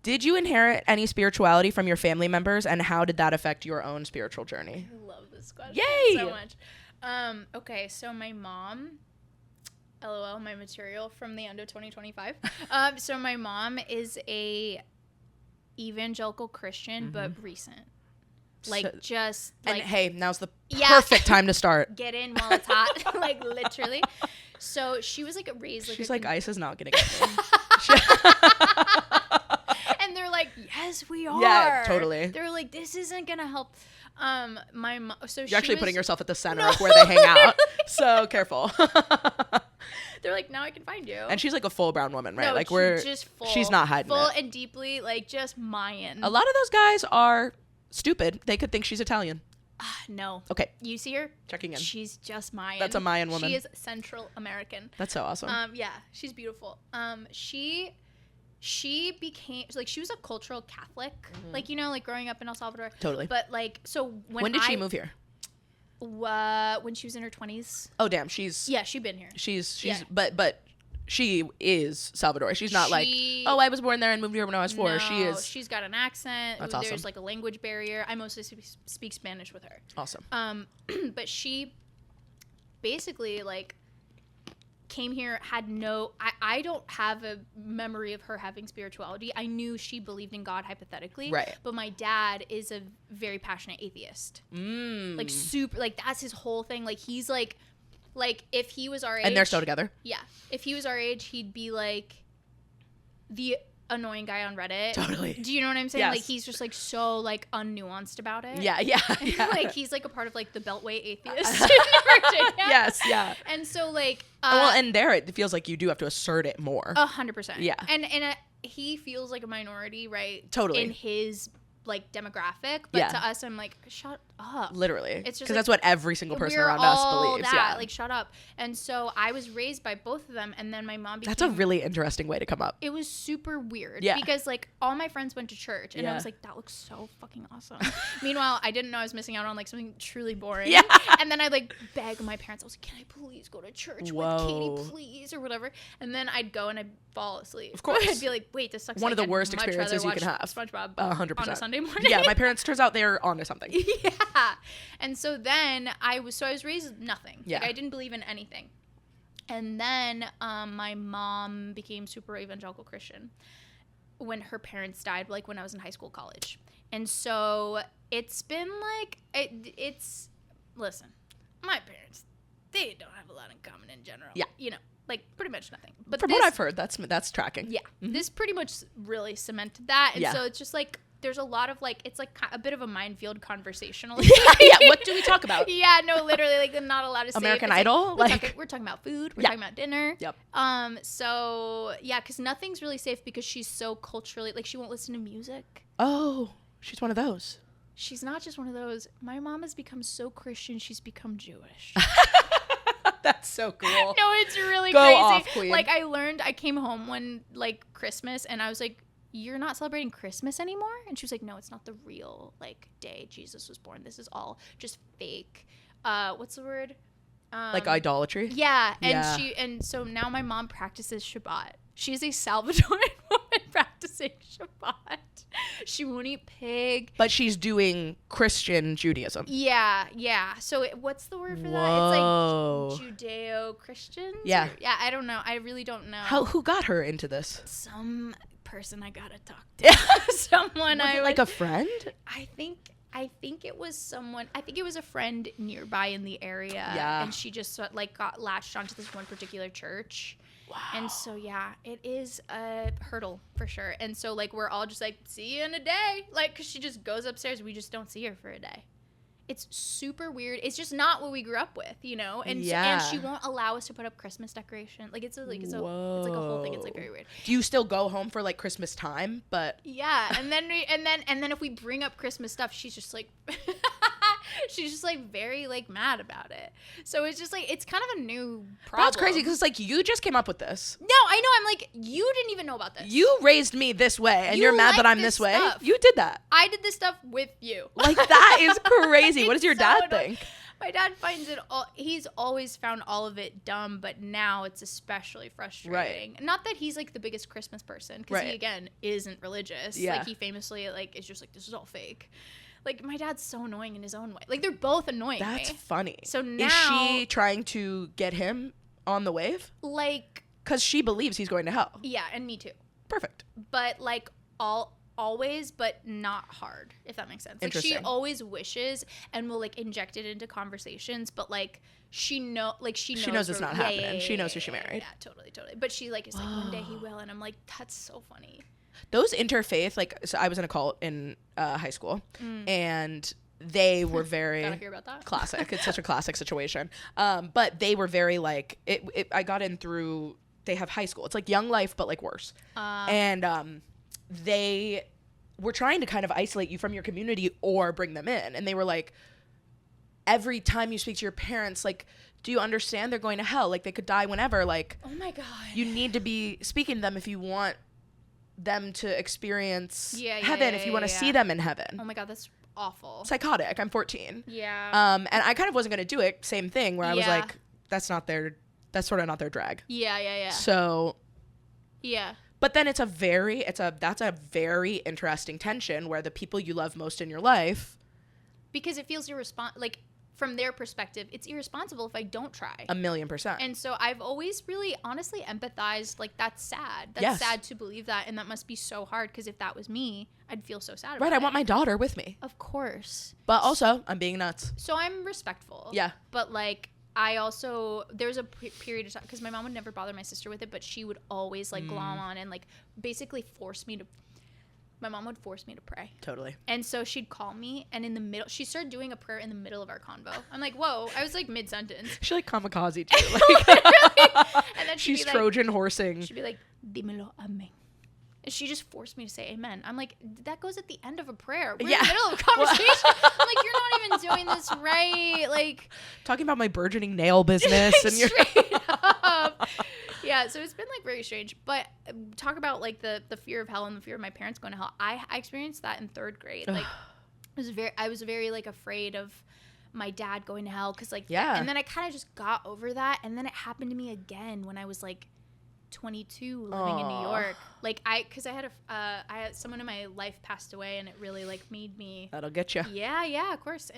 Did you inherit any spirituality from your family members, and how did that affect your own spiritual journey?
I love this question
Yay!
so much. Okay, so my mom, LOL, my material from the end of 2025. So my mom is a evangelical Christian, but recent. Like, so, just like,
and hey, now's the perfect time to start.
Get in while it's hot. Like, literally. So she was like raised like,
she's like, ICE is not gonna get me.
And they're like, yes, we are.
Yeah, totally.
They're like, this isn't gonna help. My mom. So
you're actually putting yourself at the center of where they hang out. So careful.
They're like, now I can find you.
And she's like a full brown woman, right?
No,
like she's not hiding
full
it.
And deeply, like just Mayan.
A lot of those guys are stupid. They could think she's Italian.
No.
Okay.
You see her?
Checking in.
She's just Mayan.
That's a Mayan woman.
She is Central American.
That's so awesome.
Yeah, she's beautiful. She became like, she was a cultural Catholic, like, you know, like growing up in El Salvador.
Totally.
But like, so
when did she move here?
When she was in her 20s.
Oh damn, she'd
been here.
But she is Salvadorian. She's not like, oh, I was born there and moved here when I was 4.
No, she's got an accent.
That's awesome.
There's like a language barrier. I mostly speak Spanish with her.
Awesome.
But she basically like came here, had no, I don't have a memory of her having spirituality. I knew she believed in God hypothetically.
Right.
But my dad is a very passionate atheist. Like super, like that's his whole thing. Like he's like if he was our age.
And they're still together?
Yeah. If he was our age, he'd be like, the annoying guy on Reddit.
Totally.
Do you know what I'm saying?
Yes.
Like, he's just like so like unnuanced about it.
Yeah.
Like, he's like a part of like the Beltway atheists in Virginia.
Yes, yeah.
And so like
Well, and there it feels like you do have to assert it more.
100%.
Yeah.
And he feels like a minority, right?
Totally.
In his like demographic, but
Yeah.
to us, I'm like, shut up.
Literally.
It's just
because
like,
that's what every single person
we're
around
all
us believes.
that.
Yeah.
Like, shut up. And so I was raised by both of them, and then my mom became.
That's a really interesting way to come up.
It was super weird.
Yeah.
Because like all my friends went to church, and I
Yeah.
was like, that looks so fucking awesome. Meanwhile, I didn't know I was missing out on like something truly boring.
Yeah.
And then I like beg my parents. I was like, can I please go to church with Katie, please, or whatever. And then I'd go and I'd fall asleep.
Of course.
I'd be like, wait, this sucks.
One of the
I'd
worst
much rather
experiences you
watch
can have.
SpongeBob
100%.
on a Sunday morning.
Yeah, my parents, turns out they're onto something.
Yeah. And so then I was raised nothing.
Yeah.
Like, I didn't believe in anything. And then my mom became super evangelical Christian when her parents died, like when I was in high school, college. And so it's been like, it's listen, my parents, they don't have a lot in common in general.
Yeah.
You know, like pretty much nothing. But
From what I've heard, that's tracking.
yeah, this pretty much really cemented that. And
Yeah.
so it's just like, there's a lot of like, it's like a bit of a minefield conversationally.
Yeah, what do we talk about?
Yeah, no, literally, like, not allowed to say.
American
It's
Idol?
Like, we're talking about food. We're
Yeah.
talking about dinner.
Yep.
So yeah, because nothing's really safe because she's so culturally, like, she won't listen to music.
Oh, she's one of those.
She's not just one of those. My mom has become so Christian, she's become Jewish.
That's so cool.
No, it's really
Go
crazy.
off, queen.
Like, I came home one, like, Christmas, and I was like, you're not celebrating Christmas anymore? And she was like, no, it's not the real, like, day Jesus was born. This is all just fake. What's the word?
Like idolatry?
Yeah. And
Yeah.
and so now my mom practices Shabbat. She's a Salvadoran woman practicing Shabbat. She won't eat pig.
But she's doing Christian Judaism.
Yeah, yeah. So what's the word for that?
Whoa.
It's like Judeo-Christian?
Yeah.
Yeah, I don't know. I really don't know.
Who got her into this?
Some person I gotta talk to. Someone
Was
I
it like a friend?
I think it was someone. I think it was a friend nearby in the area.
Yeah.
And she just like got latched onto this one particular church.
Wow.
And so yeah, it is a hurdle for sure. And so like we're all just like, see you in a day, like, because she just goes upstairs. We just don't see her for a day. It's super weird. It's just not what we grew up with, you know. And
Yeah.
and she won't allow us to put up Christmas decoration. Like it's like a whole thing. It's like very weird.
Do you still go home for like Christmas time? But
Yeah, and then if we bring up Christmas stuff, she's just like she's just like very like mad about it. So it's just like it's kind of a new problem.
that's crazy because it's like you just came up with this.
No, I know. I'm like, you didn't even know about this.
You raised me this way, and
You
you're mad that
like
I'm
this
this way.
stuff.
You did that.
I did this stuff with you.
Like that is crazy. What does your
It's so
dad
annoying.
think?
My dad finds it all. He's always found all of it dumb, but now it's especially frustrating. Not that he's like the biggest Christmas person, because he
Right.
again isn't religious.
Yeah.
Like he famously like is just like, this is all fake. Like my dad's so annoying in his own way. Like they're both annoying.
That's
me.
funny.
So now,
is she trying to get him on the wave?
like,
Because she believes he's going to hell.
yeah, and me too.
Perfect.
But like always, but not hard, if that makes sense. Like she
Interesting.
always wishes and will like inject it into conversations, but like she knows
knows it's not happening. She knows who she married.
Yeah, totally. But she like is like, one day he will, and I'm like, that's so funny.
Those interfaith, like, so I was in a cult in high school, and they were very
Gotta hear about that.
classic. It's such a classic situation. But they were very like I got in through. They have high school. It's like Young Life, but like worse. And they were trying to kind of isolate you from your community or bring them in, and they were like, every time you speak to your parents, like, do you understand they're going to hell? Like they could die whenever. Like,
Oh my god.
you need to be speaking to them if you want them to experience
Yeah,
heaven, if you want to see them in heaven.
Oh my god, that's awful.
Psychotic. I'm 14.
Yeah.
And I kind of wasn't going to do it. Same thing where I was
Yeah.
like, that's sort of not their drag.
Yeah.
So,
Yeah.
but then that's a very interesting tension where the people you love most in your life,
Because it feels like from their perspective, it's irresponsible if I don't try.
1,000,000%.
And so I've always really honestly empathized, like, that's sad. That's
Yes.
sad to believe that, and that must be so hard, because if that was me, I'd feel so sad about
Right,
it.
I want my daughter with me.
Of course.
But also, I'm being nuts.
So I'm respectful.
Yeah.
But, like, I also, there was a period of time, because my mom would never bother my sister with it, but she would always like glom on and like basically my mom would force me to pray.
Totally.
And so she'd call me, and in the middle, she started doing a prayer in the middle of our convo. I'm like, whoa, I was like mid-sentence.
She like kamikaze too. Like,
and then
she's Trojan horsing.
She'd be like, dímelo, amén. And she just forced me to say amen. I'm like, that goes at the end of a prayer. We're in the middle of a conversation. I'm like, you're not even doing this right. Like,
talking about my burgeoning nail business. And you're
straight up. Yeah, so it's been like very strange. But talk about like the fear of hell and the fear of my parents going to hell. I experienced that in 3rd grade. Like, I was very like afraid of my dad going to hell, because like, and then I kind of just got over that, and then it happened to me again when I was like 22 living in New York. Like, because I had someone in my life passed away, and it really like made me.
That'll get you.
Yeah, of course.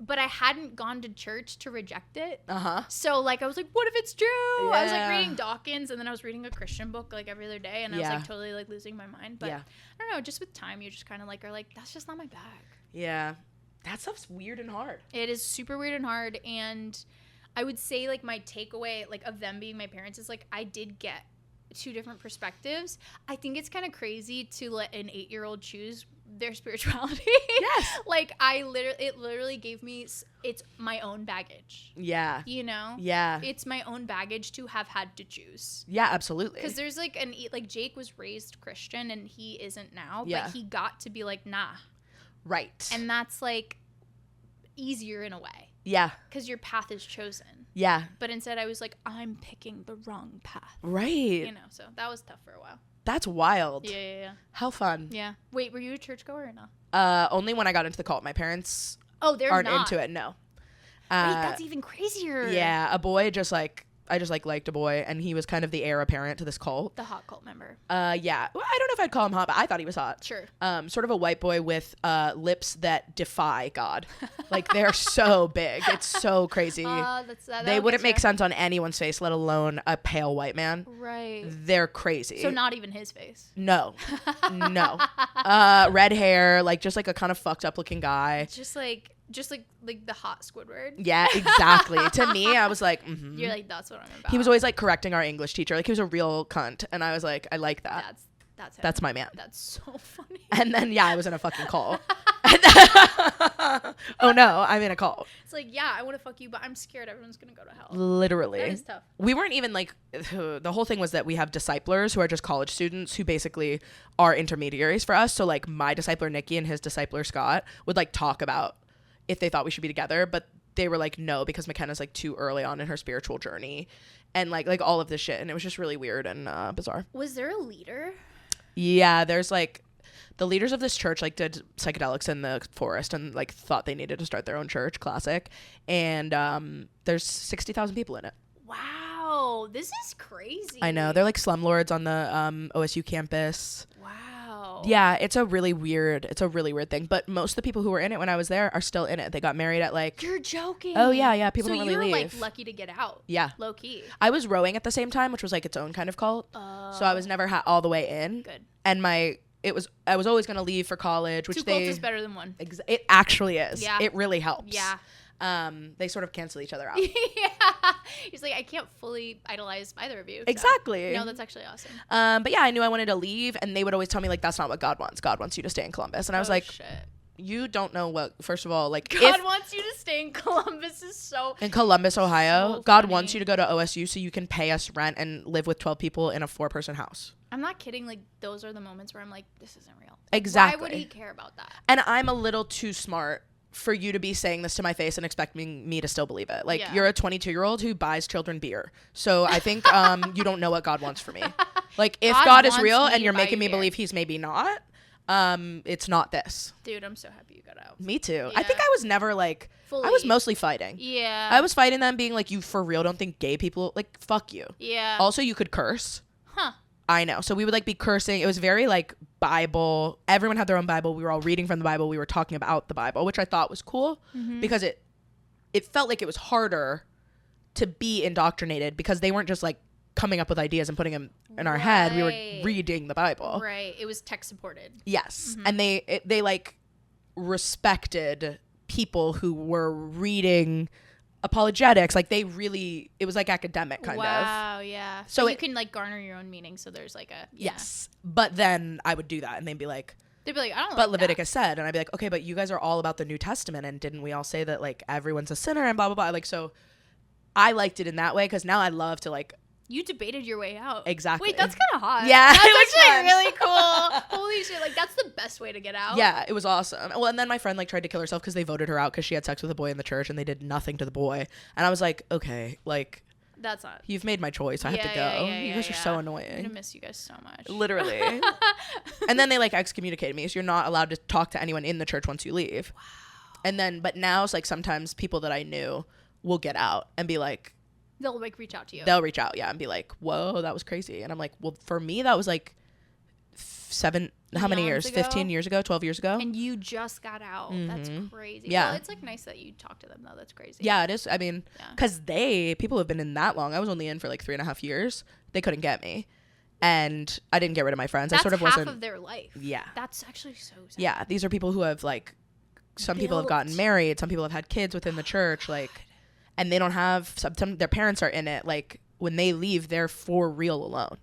But I hadn't gone to church to reject it. So like I was like, what if it's true? Yeah. I was like reading Dawkins, and then I was reading a Christian book like every other day, and I was like totally like losing my mind. But I don't know, just with time, you just kind of like are like, that's just not my bag.
Yeah, that stuff's weird and hard.
It is super weird and hard. And I would say like my takeaway like of them being my parents is like I did get 2 different perspectives. I think it's kind of crazy to let an 8-year-old choose their spirituality.
Yes.
Like it literally gave me, it's my own baggage.
Yeah.
You know?
Yeah.
It's my own baggage to have had to choose.
Yeah, absolutely.
Because there's like like Jake was raised Christian and he isn't now,
Yeah.
but he got to be like, nah.
Right.
And that's like easier in a way.
Yeah.
Because your path is chosen.
Yeah.
But instead I was like, I'm picking the wrong path.
Right.
You know, so that was tough for a while.
That's wild.
Yeah.
How fun.
Yeah. Wait, were you a churchgoer or not?
Only when I got into the cult. My parents
they're
aren't
not
into it. No.
Wait, that's even crazier.
Yeah, a boy I just liked a boy, and he was kind of the heir apparent to this cult.
The hot cult member.
Yeah. Well, I don't know if I'd call him hot, but I thought he was hot.
Sure.
Sort of a white boy with lips that defy God. Like, they're so big. It's so crazy. They wouldn't make sense on anyone's face, let alone a pale white man.
Right.
They're crazy.
So not even his face.
No. Red hair, like just like a kind of fucked up looking guy.
Just like the hot Squidward.
Yeah, exactly. To me, I was like, mm-hmm.
You're like, that's what I'm about.
He was always like correcting our English teacher. Like, he was a real cunt. And I was like, I like that. That's my man.
That's so funny.
And then, I was in a fucking cult. Oh no, I'm in a cult.
It's like, yeah, I want to fuck you, but I'm scared everyone's going to go to hell.
Literally.
That is tough.
We weren't even like, the whole thing was that we have disciplers who are just college students who basically are intermediaries for us. So like my discipler Nikki and his discipler Scott would like talk about if they thought we should be together, but they were like, no, because McKenna's like too early on in her spiritual journey, and like all of this shit. And it was just really weird and bizarre.
Was there a leader?
Yeah, there's like the leaders of this church like did psychedelics in the forest and like thought they needed to start their own church. Classic. And there's 60,000 people in it.
Wow, this is crazy.
I know. They're like slumlords on the OSU campus.
Wow.
Yeah, it's a really weird thing. But most of the people who were in it when I was there are still in it. They got married at like...
You're joking.
Oh, yeah. People don't really leave.
So you're like lucky to get out.
Yeah.
Low key.
I was rowing at the same time, which was like its own kind of cult. So I was never all the way in.
Good.
And I was always going to leave for college, which
Two cults is better than one.
It actually is.
Yeah.
It really helps.
Yeah.
They sort of cancel each other out.
Yeah. He's like, I can't fully idolize either of you. So.
Exactly.
No, that's actually awesome.
But yeah, I knew I wanted to leave, and they would always tell me like, that's not what God wants. God wants you to stay in Columbus. And I was like,
shit.
You don't know what, first of all, like
God wants you to stay in Columbus is so...
In Columbus, Ohio,
so
God
funny.
wants you to go to OSU so you can pay us rent and live with 12 people in a 4-person house.
I'm not kidding. Like, those are the moments where I'm like, this isn't real.
Exactly.
Why would he care about that?
And I'm a little too smart for you to be saying this to my face and expecting me to still believe it. Like, You're a 22-year-old who buys children beer. So I think you don't know what God wants for me. Like, if God is real and you're making me believe he's maybe not, it's not this.
Dude, I'm so happy you got out.
Me too.
Yeah.
I think I was never like...
Fully.
I was mostly fighting.
Yeah.
I was fighting them being like, you for real don't think gay people... Like, fuck you.
Yeah.
Also, you could curse.
Huh.
I know. So we would like be cursing. It was very like Bible. Everyone had their own Bible. We were all reading from the Bible. We were talking about the Bible, which I thought was cool because it felt like it was harder to be indoctrinated because they weren't just like coming up with ideas and putting them in our head. We were reading the Bible.
Right. It was tech supported.
Yes. And they like respected people who were reading apologetics. Like they really, it was like academic kind of.
Wow, yeah.
So
you can like garner your own meaning. So there's like a
yes. But then I would do that, and they'd be like,
I don't.
But
like
Leviticus said, and I'd be like, okay, but you guys are all about the New Testament, and didn't we all say that like everyone's a sinner and blah blah blah? Like, so I liked it in that way because now I love to like.
You debated your way out.
Exactly.
Wait, that's kind of hot.
Yeah,
that's
it was
actually
fun.
really cool. Holy shit! Like that's the best way to get out.
Yeah, it was awesome. Well, and then my friend like tried to kill herself because they voted her out because she had sex with a boy in the church, and they did nothing to the boy. And I was like, okay, like.
That's not.
You've made my choice. I have to go. You guys are so annoying.
I'm gonna miss you guys so much.
Literally. And then they like excommunicated me, so you're not allowed to talk to anyone in the church once you leave. Wow. And then, but now it's like sometimes people that I knew will get out and be like,
they'll like reach out to you.
They'll reach out, yeah, and be like, "Whoa, that was crazy." And I'm like, "Well, for me, that was like 7. How many years?
Ago.
15 years ago? 12 years ago?
And you just got out. That's crazy.
Yeah.
Well, it's like nice that you talk to them though. That's crazy.
Yeah, it is. I mean, because people have been in that long. I was only in for like 3.5 years. They couldn't get me, and I didn't get rid of my friends.
That's
I sort of
half
wasn't.
of their life.
Yeah.
That's actually so sad.
Yeah, these are people who have like. Some people have gotten married. Some people have had kids within the church. Like, and they don't have. Some their parents are in it. Like when they leave, they're for real alone.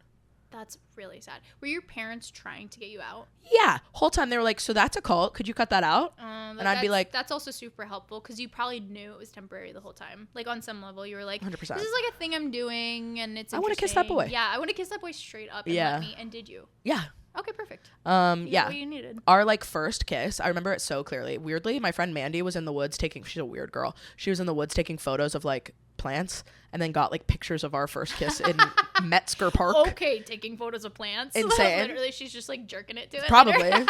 That's really sad. Were your parents trying to get you out?
Yeah. Whole time they were like, so that's a cult. Could you cut that out? And I'd be like,
that's also super helpful because you probably knew it was temporary the whole time. Like on some level, you were like,
100%.
This is like a thing I'm doing and it's
I want to kiss that boy.
Yeah. I want to kiss that boy straight up and let me. And did you?
Yeah.
Okay, perfect.
Yeah.
What you needed.
Our like first kiss, I remember it so clearly. Weirdly, my friend Mandy was in the woods she's a weird girl. She was in the woods taking photos of like plants and then got like pictures of our first kiss in Metzger Park.
Okay, taking photos of plants.
Insane.
Literally, she's just like jerking it to it.
Probably. And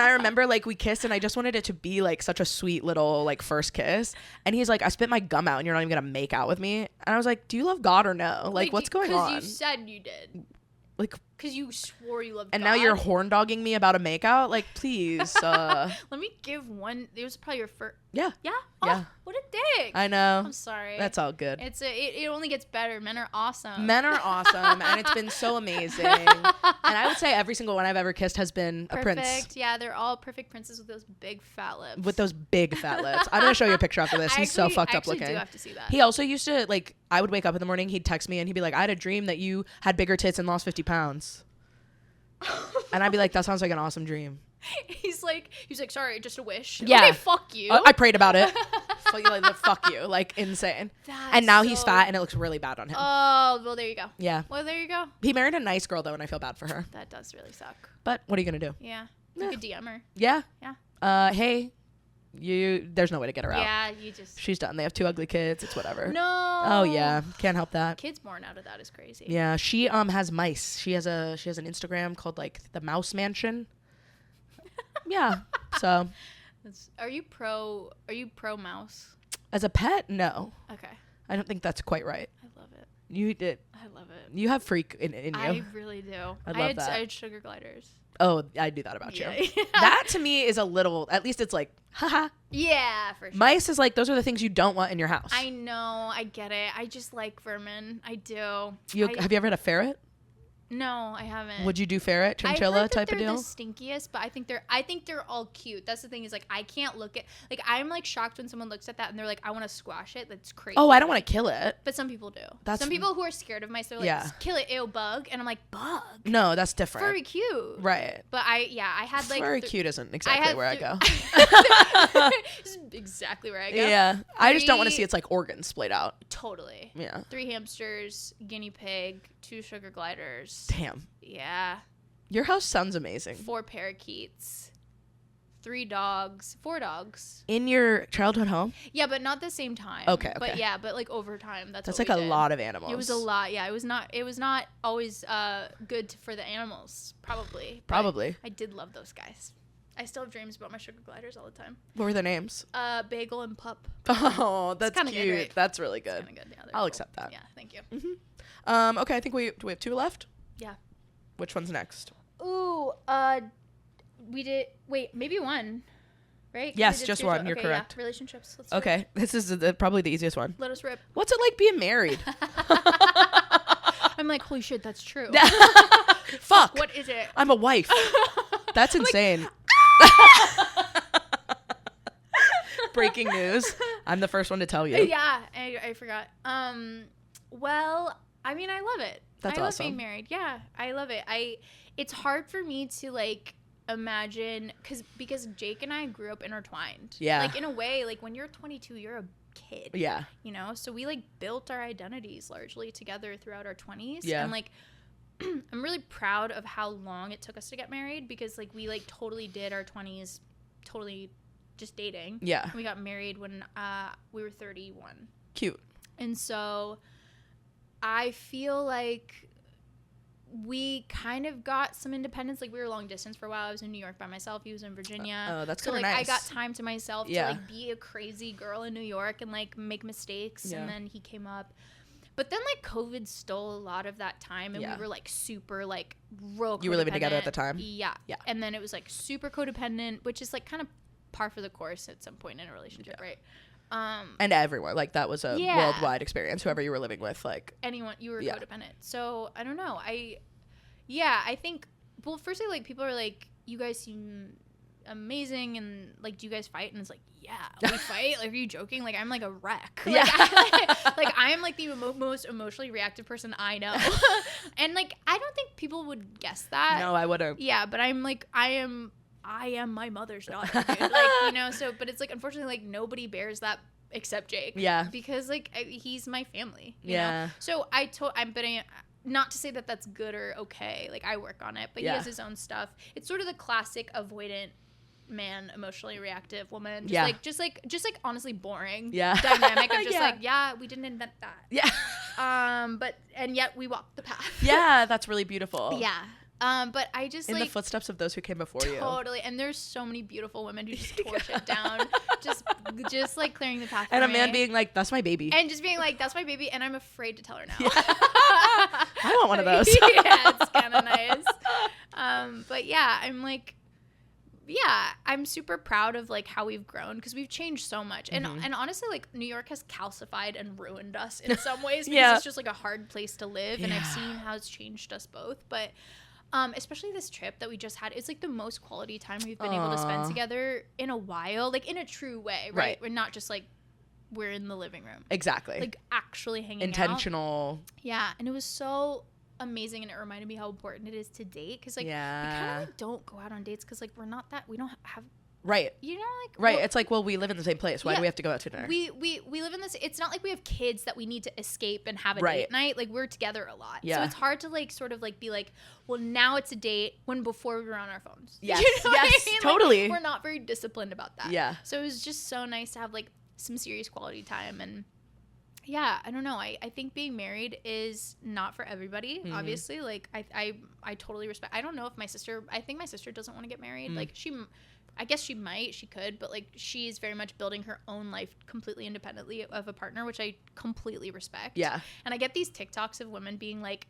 I remember like we kissed and I just wanted it to be like such a sweet little like first kiss. And he's like, I spit my gum out and you're not even gonna make out with me. And I was like, do you love God or no? Like what's going on?
Because you said you did.
Like,
because you swore you loved
and
God.
now you're horn dogging me about a makeout. Like, please.
Let me give one. It was probably your first.
Yeah.
Yeah.
Yeah.
Oh, what a dick.
I know.
I'm sorry.
That's all good.
It only gets better. Men are awesome.
Men are awesome, and it's been so amazing. And I would say every single one I've ever kissed has been a prince.
Perfect. Yeah, they're all perfect princes with those big fat lips.
With those big fat lips. I'm gonna show you a picture after this. He's so fucked up looking.
I do have to see that.
He also used to like. I would wake up in the morning. He'd text me and he'd be like, "I had a dream that you had bigger tits and lost 50 pounds." And I'd be like, that sounds like an awesome dream.
He's like, sorry, just a wish.
Yeah.
Okay, fuck you.
I prayed about it. Fuck you. Like, insane. And now he's fat and it looks really bad on him.
Oh, well, there you go.
Yeah.
Well, there you go.
He married a nice girl, though, and I feel bad for her.
That does really suck.
But what are you going to do?
Yeah. You could DM her.
Yeah.
Yeah.
Hey, there's no way to get her out.
Yeah, you just.
She's done. They have 2 ugly kids. It's whatever.
No.
Oh, yeah. Can't help that.
Kids born out of that is crazy.
Yeah. She has mice. She has an Instagram called, like, the Mouse Mansion. Yeah. So.
Are you pro mouse?
As a pet, no.
Okay.
I don't think that's quite right.
I love it.
You did.
I love it.
You have freak in you.
I really do.
I love that.
I had sugar gliders.
Oh, I do that about you.
Yeah.
That to me is a little, at least it's like, haha.
Yeah, for sure.
Mice is like, those are the things you don't want in your house.
I know. I get it. I just like vermin. I do.
Have you ever had a ferret?
No, I haven't.
Would you do ferret, chinchilla type of deal?
They're the stinkiest, but I think they're all cute. That's the thing is like I can't look at like I'm like shocked when someone looks at that and they're like I want to squash it. That's crazy.
Oh, I don't want to kill it.
But some people do. Some people who are scared of mice, they're like kill it, ew, bug, and I'm like bug.
No, that's different.
Furry cute.
Right.
But I had like
furry cute isn't exactly where I go.
This is exactly where I go.
Yeah, I just don't want to see its like organs splayed out.
Totally.
Yeah.
3 hamsters, guinea pig, 2 sugar gliders.
Damn.
Yeah.
Your house sounds amazing.
4 parakeets. 4 dogs.
In your childhood home?
Yeah, but not the same time.
Okay.
But yeah, but like over time, that's
like a lot of animals.
It was a lot. Yeah, it was not always good for the animals. Probably. I did love those guys. I still have dreams about my sugar gliders all the time.
What were their names?
Bagel and Pup.
Oh, that's cute.
Good, right?
That's really good.
Good. Yeah,
I'll accept that.
Yeah, thank you.
Mm-hmm. Okay, I think do we have 2 left?
Yeah.
Which one's next?
Ooh, we did. Wait, maybe 1. Right?
Yes, just 1. You're
okay,
correct.
Yeah. Relationships. Let's
okay, this is probably the easiest one.
Let us rip.
What's it like being married?
I'm like, holy shit, that's true.
Fuck.
What is it?
I'm a wife. That's insane. Breaking news. I'm the first one to tell you.
Yeah, I forgot. Well, I mean, I love it.
That's
I love
awesome.
being married. Yeah, I love it. It's hard for me to like imagine because Jake and I grew up intertwined.
Yeah.
Like in a way, like when you're 22, you're a kid.
Yeah.
You know, so we like built our identities largely together throughout our 20s.
Yeah.
And like, I'm really proud of how long it took us to get married because like we like totally did our 20s totally just dating.
Yeah.
And we got married when we were 31.
Cute.
And so I feel like we kind of got some independence. Like we were long distance for a while. I was in New York by myself. He was in Virginia.
Oh, that's
so
kind of
like
nice.
I got time to myself
Yeah.
to like be a crazy girl in New York and like make mistakes.
Yeah.
And then he came up. But then like COVID stole a lot of that time and
Yeah.
we were like super like real codependent.
You were living together at the time?
Yeah.
Yeah.
And then it was like super codependent, which is like kind of par for the course at some point in a relationship,
Yeah.
right?
And everyone, like that was a
Yeah.
worldwide experience. Whoever you were living with, like
Anyone, you were
Yeah.
codependent. So I don't know. I think, well, firstly, like people are like, you guys seem amazing and like, do you guys fight? And it's like, yeah, we fight. Like, are you joking? Like, I'm like a wreck. Like,
Yeah.
like I am like the most emotionally reactive person I know. And like, I don't think people would guess that.
no, I wouldn't.
Yeah, but I'm like, I am my mother's daughter, dude. Like, you know, so, but it's like, unfortunately, like nobody bears that except Jake.
Yeah.
Because like, he's my family. You
Yeah.
know? So not to say that that's good or okay. Like I work on it, but
Yeah.
he has his own stuff. It's sort of the classic avoidant man, emotionally reactive woman.
Yeah.
Just like honestly boring.
Yeah.
Dynamic of just
Yeah.
like, yeah, we didn't invent that.
Yeah.
And yet we walked the path.
Yeah, that's really beautiful.
Yeah. But I just
In
like
the footsteps of those who came before you.
totally. And there's so many beautiful women who just tore shit down, just like clearing the path.
And
for
a man
me.
being like, "That's my baby."
And just being like, that's my baby, and I'm afraid to tell her now.
Yeah. I want one of those.
Yeah, it's kind of nice. But yeah, I'm like, yeah, I'm super proud of like how we've grown because we've changed so much. And honestly, like New York has calcified and ruined us in some ways because
Yeah.
it's just like a hard place to live. And I've seen how it's changed us both. But especially this trip that we just had, it's like the most quality time we've been able to spend together in a while, like in a true way, right? We're not just like we're in the living room.
Exactly.
Like actually hanging out.
Intentional.
Yeah, and it was so amazing, and it reminded me how important it is to date because like we kind of like don't go out on dates because like we don't have
Right.
you know like
Right.
well,
It's like, well, we live in the same place. Why
Yeah.
do we have to go out to dinner?
we live in this. It's not like we have kids that we need to escape and have a
Right.
date night. Like we're together a lot,
Yeah.
so it's hard to like sort of like be like, well, now it's a date when before we were on our phones.
Yes.
You know what I
Yes,
mean? Like,
totally.
we're not very disciplined about that.
Yeah.
So it was just so nice to have like some serious quality time. And yeah, I don't know. I think being married is not for everybody, obviously. Like I totally respect. I don't know if I think my sister doesn't want to get married. Like I guess she might, she could, but like she's very much building her own life completely independently of a partner, which I completely respect.
Yeah.
And I get these TikToks of women being like,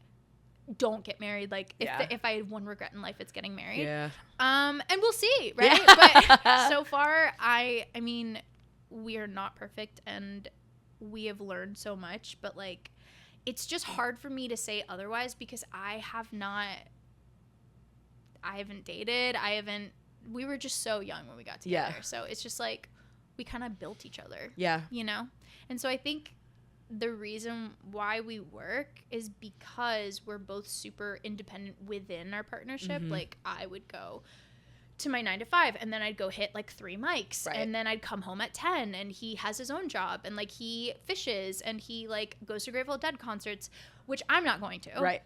don't get married. Like if I had one regret in life, it's getting married.
Yeah.
And we'll see, right?
Yeah.
But so far, I mean, we are not perfect and we have learned so much, but like, it's just hard for me to say otherwise because I haven't dated. We were just so young when we got together.
Yeah.
So it's just like, we kind of built each other.
Yeah.
You know? And so I think the reason why we work is because we're both super independent within our partnership. Like I would go to my 9 to 5 and then I'd go hit like 3 mics and then I'd come home at 10 and he has his own job and like he fishes and he like goes to Grateful Dead concerts, which I'm not going to.
Right.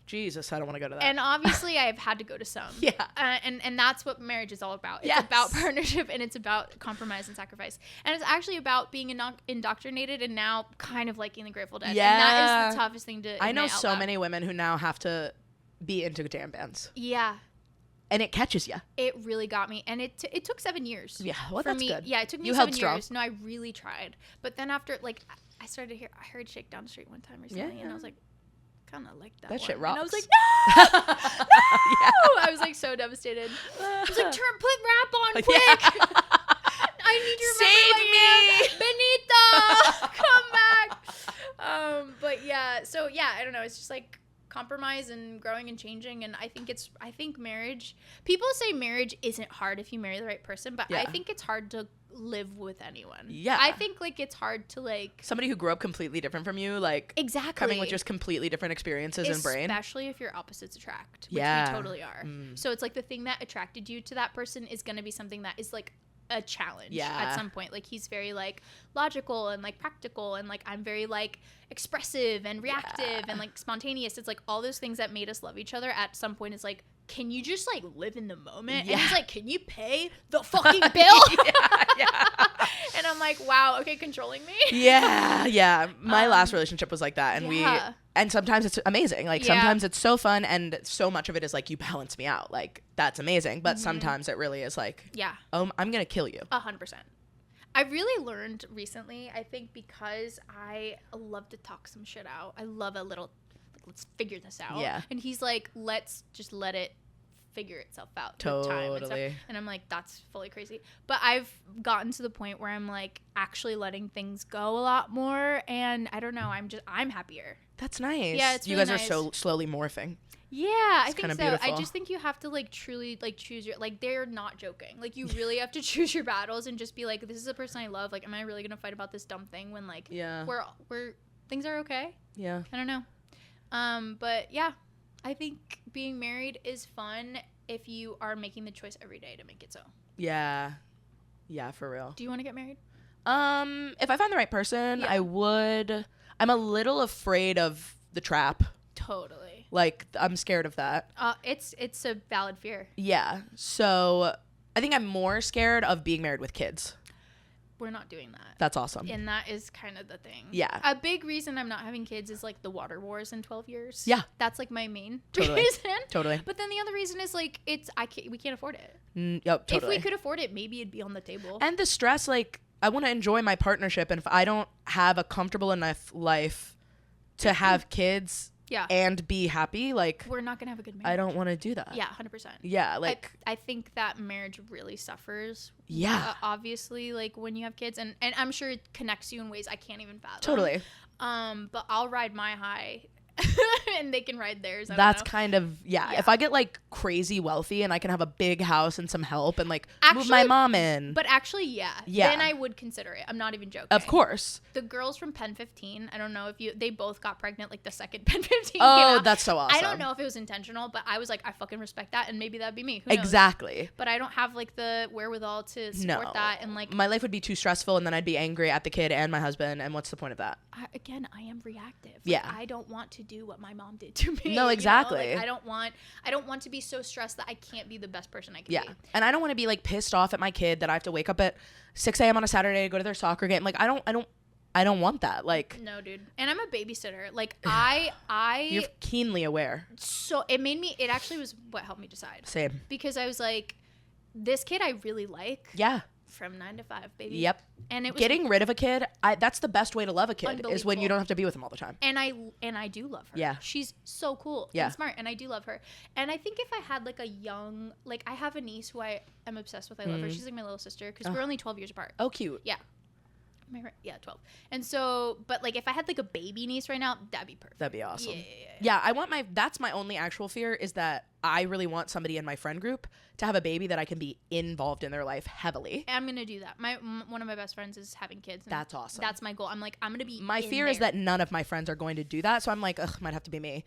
Jesus, I don't want to go to that.
And obviously I've had to go to some.
Yeah.
And that's what marriage is all about. It's
Yes.
about partnership and it's about compromise and sacrifice. And it's actually about being indoctrinated and now kind of liking the Grateful Dead.
Yeah.
And that is the toughest thing to
I know
admit out
so
loud.
many women who now have to be into jam bands.
Yeah.
And it catches you.
It really got me. And it took 7 years.
Yeah, well,
for
that's
me.
good.
Yeah, it took me
You
7
held strong.
years. No, I really tried. But then after, like, I heard Shake Down the Street one time recently, and I was like, kind of like that
That
one.
shit rocks.
And I was like, no!
Yeah.
I was like so devastated. I was like, put rap on quick.
Yeah.
I need you to
Save me.
Benito, come back. But yeah, so yeah, I don't know. It's just like compromise and growing and changing. And I think marriage, people say marriage isn't hard if you marry the right person, but I
Yeah.
think it's hard to live with anyone.
Yeah.
I think like it's hard to like
somebody who grew up completely different from you, like
exactly
coming with just completely different experiences and brain.
Especially if your opposites attract, which
Yeah.
we totally are. So it's like the thing that attracted you to that person is going to be something that is like a challenge at some point. Like he's very like logical and like practical, and like I'm very like expressive and reactive and like spontaneous. It's like all those things that made us love each other at some point is like, can you just like live in the moment? And he's like, can you pay the fucking bill? And I'm like, wow, okay, controlling me.
Yeah. My last relationship was like that, and and sometimes it's amazing. Like sometimes it's so fun, and so much of it is like you balance me out. Like that's amazing, but sometimes it really is like, oh, I'm gonna kill you.
100%. I've really learned recently, I think, because I love to talk some shit out. I love a little, like, let's figure this out.
Yeah.
And he's like, let's just let it figure itself out.
Totally.
With time and I'm like, that's fully crazy. But I've gotten to the point where I'm like actually letting things go a lot more, and I don't know, I'm happier.
That's nice.
Yeah, it's
you
really
guys
nice.
are so slowly morphing.
Yeah, I think
kinda
so.
beautiful.
I just think you have to like truly like choose your, like, they're not joking. Like you really have to choose your battles and just be like, this is a person I love. Like, am I really gonna fight about this dumb thing when like we're things are okay?
Yeah.
I don't know. But yeah, I think being married is fun if you are making the choice every day to make it so.
Yeah, for real.
Do you want to get married?
If I find the right person, I would. I'm a little afraid of the trap.
Totally.
Like, I'm scared of that.
It's a valid fear.
Yeah. So I think I'm more scared of being married with kids.
We're not doing that.
That's awesome.
And that is kind of the thing.
Yeah.
A big reason I'm not having kids is like the water wars in 12 years.
Yeah.
That's like my main
Totally.
reason.
Totally.
But then the other reason is like we can't afford it.
Yep, totally.
If we could afford it, maybe it'd be on the table.
And the stress, like, I want to enjoy my partnership, and if I don't have a comfortable enough life to have kids and be happy, like,
we're not gonna have a good marriage.
I don't want to do that.
Yeah, 100%.
Yeah, like,
I think that marriage really suffers.
Yeah.
Obviously, like when you have kids, and I'm sure it connects you in ways I can't even fathom.
Totally.
But I'll ride my high. And they can ride theirs.
That's kind of if I get like crazy wealthy and I can have a big house and some help and like move my mom in.
But actually, then I would consider it. I'm not even joking.
Of course.
The girls from Pen 15, I don't know if they both got pregnant like the second Pen 15
Oh,
came out.
that's so awesome.
I don't know if it was intentional, but I was like, I fucking respect that, and maybe that'd be me. Who knows?
Exactly.
But I don't have like the wherewithal to support that, and like
my life would be too stressful, and then I'd be angry at the kid and my husband, and what's the point of that?
I am reactive.
Yeah.
I don't want to do what my mom did to me.
No, exactly.
You know? Like, I don't want to be so stressed that I can't be the best person I can be.
Yeah. And I don't want to be like pissed off at my kid that I have to wake up at 6 a.m. on a Saturday to go to their soccer game. Like, I don't want that. Like,
no, dude. And I'm a babysitter. Like,
you're keenly aware.
So it actually was what helped me decide.
Same.
Because I was like, this kid I really like.
Yeah.
From 9 to 5, baby.
Yep.
And it was
getting rid of a kid. That's the best way to love a kid is when you don't have to be with them all the time.
And I do love her.
Yeah.
She's so cool and smart, and I do love her. And I think if I had like a young, like I have a niece who I am obsessed with. I love her. She's like my little sister because we're only 12 years apart.
Oh, cute.
Yeah. Am I right? Yeah, 12. And so, but like if I had like a baby niece right now, that'd be perfect.
That'd be awesome.
Yeah.
I want that's my only actual fear is that I really want somebody in my friend group to have a baby that I can be involved in their life heavily.
I'm going to do that. One of my best friends is having kids. And
that's awesome.
That's my goal. I'm like, I'm going to be
My fear is that none of my friends are going to do that. So I'm like, ugh, might have to be me.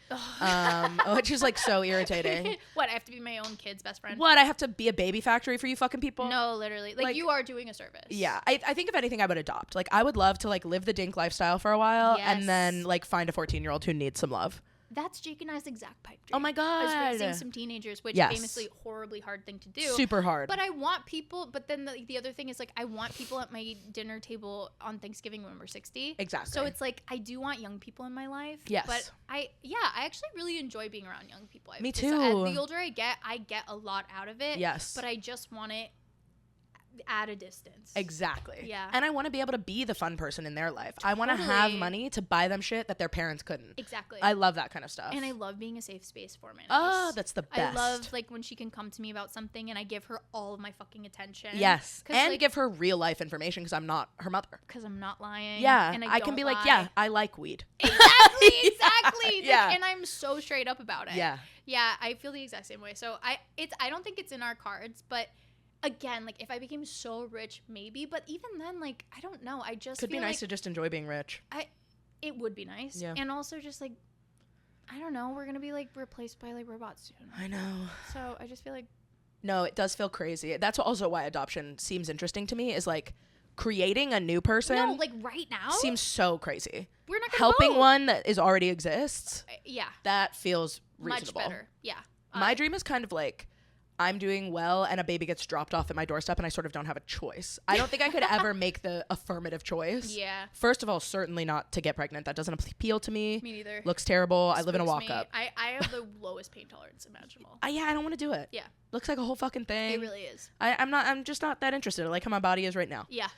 Which is like so irritating.
What? I have to be my own kid's best friend?
What? I have to be a baby factory for you fucking people?
No, literally. Like you are doing a service.
Yeah. I think if anything, I would adopt. Like I would love to like live the dink lifestyle for a while and then like find a 14-year-old who needs some love.
That's Jake and I's exact pipe dream.
Oh my God.
Is raising some teenagers, which famously horribly hard thing to do.
Super hard.
But I want people, but then the other thing is like I want people at my dinner table on Thanksgiving when we're 60.
Exactly.
So it's like I do want young people in my life.
Yes.
But I actually really enjoy being around young people.
Me too.
The older I get a lot out of it.
Yes.
But I just want it at a distance.
Exactly.
Yeah.
And I want to be able to be the fun person in their life. I want to have money to buy them shit that their parents couldn't.
Exactly.
I love that kind of stuff.
And I love being a safe space for my niece.
Oh, that's the best.
I love like when she can come to me about something and I give her all of my fucking attention.
Yes. And
like,
give her real life information because I'm not her mother.
Because I'm not lying.
Yeah.
And
I can be like, yeah, I like weed.
Exactly.
Yeah.
Like, and I'm so straight up about it.
Yeah.
Yeah, I feel the exact same way. So I don't think it's in our cards, but again, like if I became so rich, maybe, but even then, like I don't know. I just
could be
feel
nice
like
to just enjoy being rich.
it would be nice,
Yeah.
and also just like I don't know, we're gonna be like replaced by like robots soon.
I know.
So I just feel like
No, it does feel crazy. That's also why adoption seems interesting to me. Is like creating a new person.
no, like right now
seems so crazy.
we're not gonna
Helping
vote.
one that is already exists.
Yeah,
That feels reasonable.
much better. Yeah,
My dream is kind of like I'm doing well and a baby gets dropped off at my doorstep and I sort of don't have a choice. I don't think I could ever make the affirmative choice.
Yeah.
First of all, certainly not to get pregnant. That doesn't appeal to me.
Me neither.
Looks terrible. I live in a
Spooks me.
walk-up.
I have the lowest pain tolerance imaginable.
Yeah, I don't want to do it.
Yeah.
Looks like a whole fucking thing.
It really is.
I'm just not that interested. I like how my body is right now.
Yeah.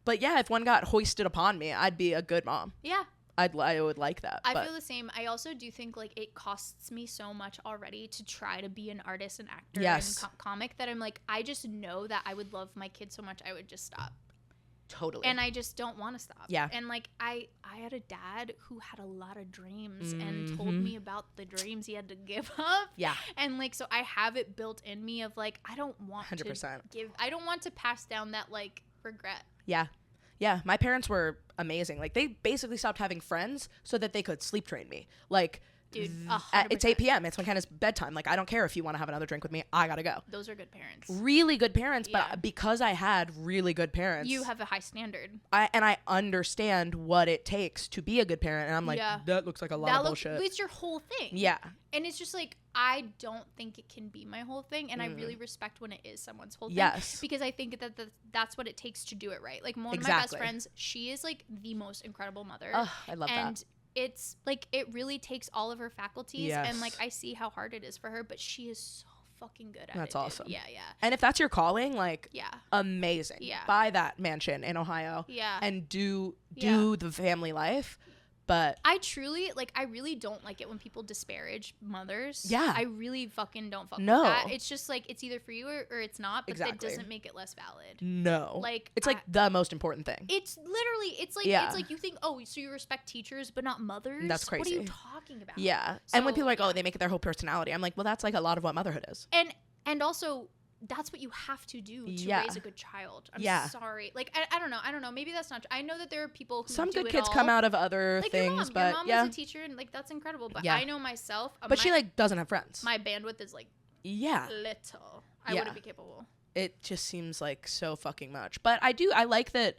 But yeah, if one got hoisted upon me, I'd be a good mom.
Yeah.
I would like that.
I
but
feel the same. I also do think like it costs me so much already to try to be an artist and actor
Yes.
and comic that I'm like, I just know that I would love my kids so much I would just stop.
Totally.
And I just don't want to stop.
Yeah.
And like I had a dad who had a lot of dreams and told me about the dreams he had to give up.
Yeah.
And like so I have it built in me of like I don't want
100%.
to give I don't want to pass down that like regret.
Yeah. Yeah, my parents were amazing. Like, they basically stopped having friends so that they could sleep train me. Like,
Dude,
it's 8 p.m. It's McKenna's bedtime. Like, I don't care if you want to have another drink with me. I gotta go.
Those are good parents.
Really good parents,
Yeah.
but because I had really good parents,
You have a high standard.
I understand what it takes to be a good parent, and I'm like,
Yeah.
that looks like a lot of bullshit.
It's your whole thing.
Yeah.
And it's just like, I don't think it can be my whole thing. And I really respect when it is someone's whole thing.
Yes.
Because I think that that's what it takes to do it right. Like, one of my
Exactly.
best friends, she is like the most incredible mother.
Ugh, I love
and
that.
it's like, it really takes all of her faculties.
Yes.
And like, I see how hard it is for her, but she is so fucking good at it.
That's
dude.
awesome.
Yeah.
And if that's your calling, like,
Yeah.
amazing.
Yeah.
Buy that mansion in Ohio.
Yeah.
And do
Yeah.
the family life. But
I truly, like, I really don't like it when people disparage mothers.
Yeah.
I really fucking don't fuck
No.
with that. It's just like, it's either for you or it's not, but
Exactly.
that doesn't make it less valid.
no.
Like,
it's like the most important thing.
It's literally, it's
Yeah.
like you think, oh, so you respect teachers but not mothers?
That's
What are you
crazy.
talking about?
Yeah. And when
So,
people are like, oh,
yeah.
they make it their whole personality, I'm like, well, that's like a lot of what motherhood is.
And also, that's what you have to do to
Yeah.
raise a good child. I'm
Yeah.
sorry. Like, I don't know. Maybe that's not true. I know that there are people who
Some
do
good
it
kids
all.
come out of other
like
things,
your mom.
but
Your mom
yeah.
is a teacher, and like that's incredible. But
Yeah.
I know myself.
But she like doesn't have friends.
my bandwidth is like
Yeah.
little. I
Yeah.
wouldn't be capable.
It just seems like so fucking much. But I like that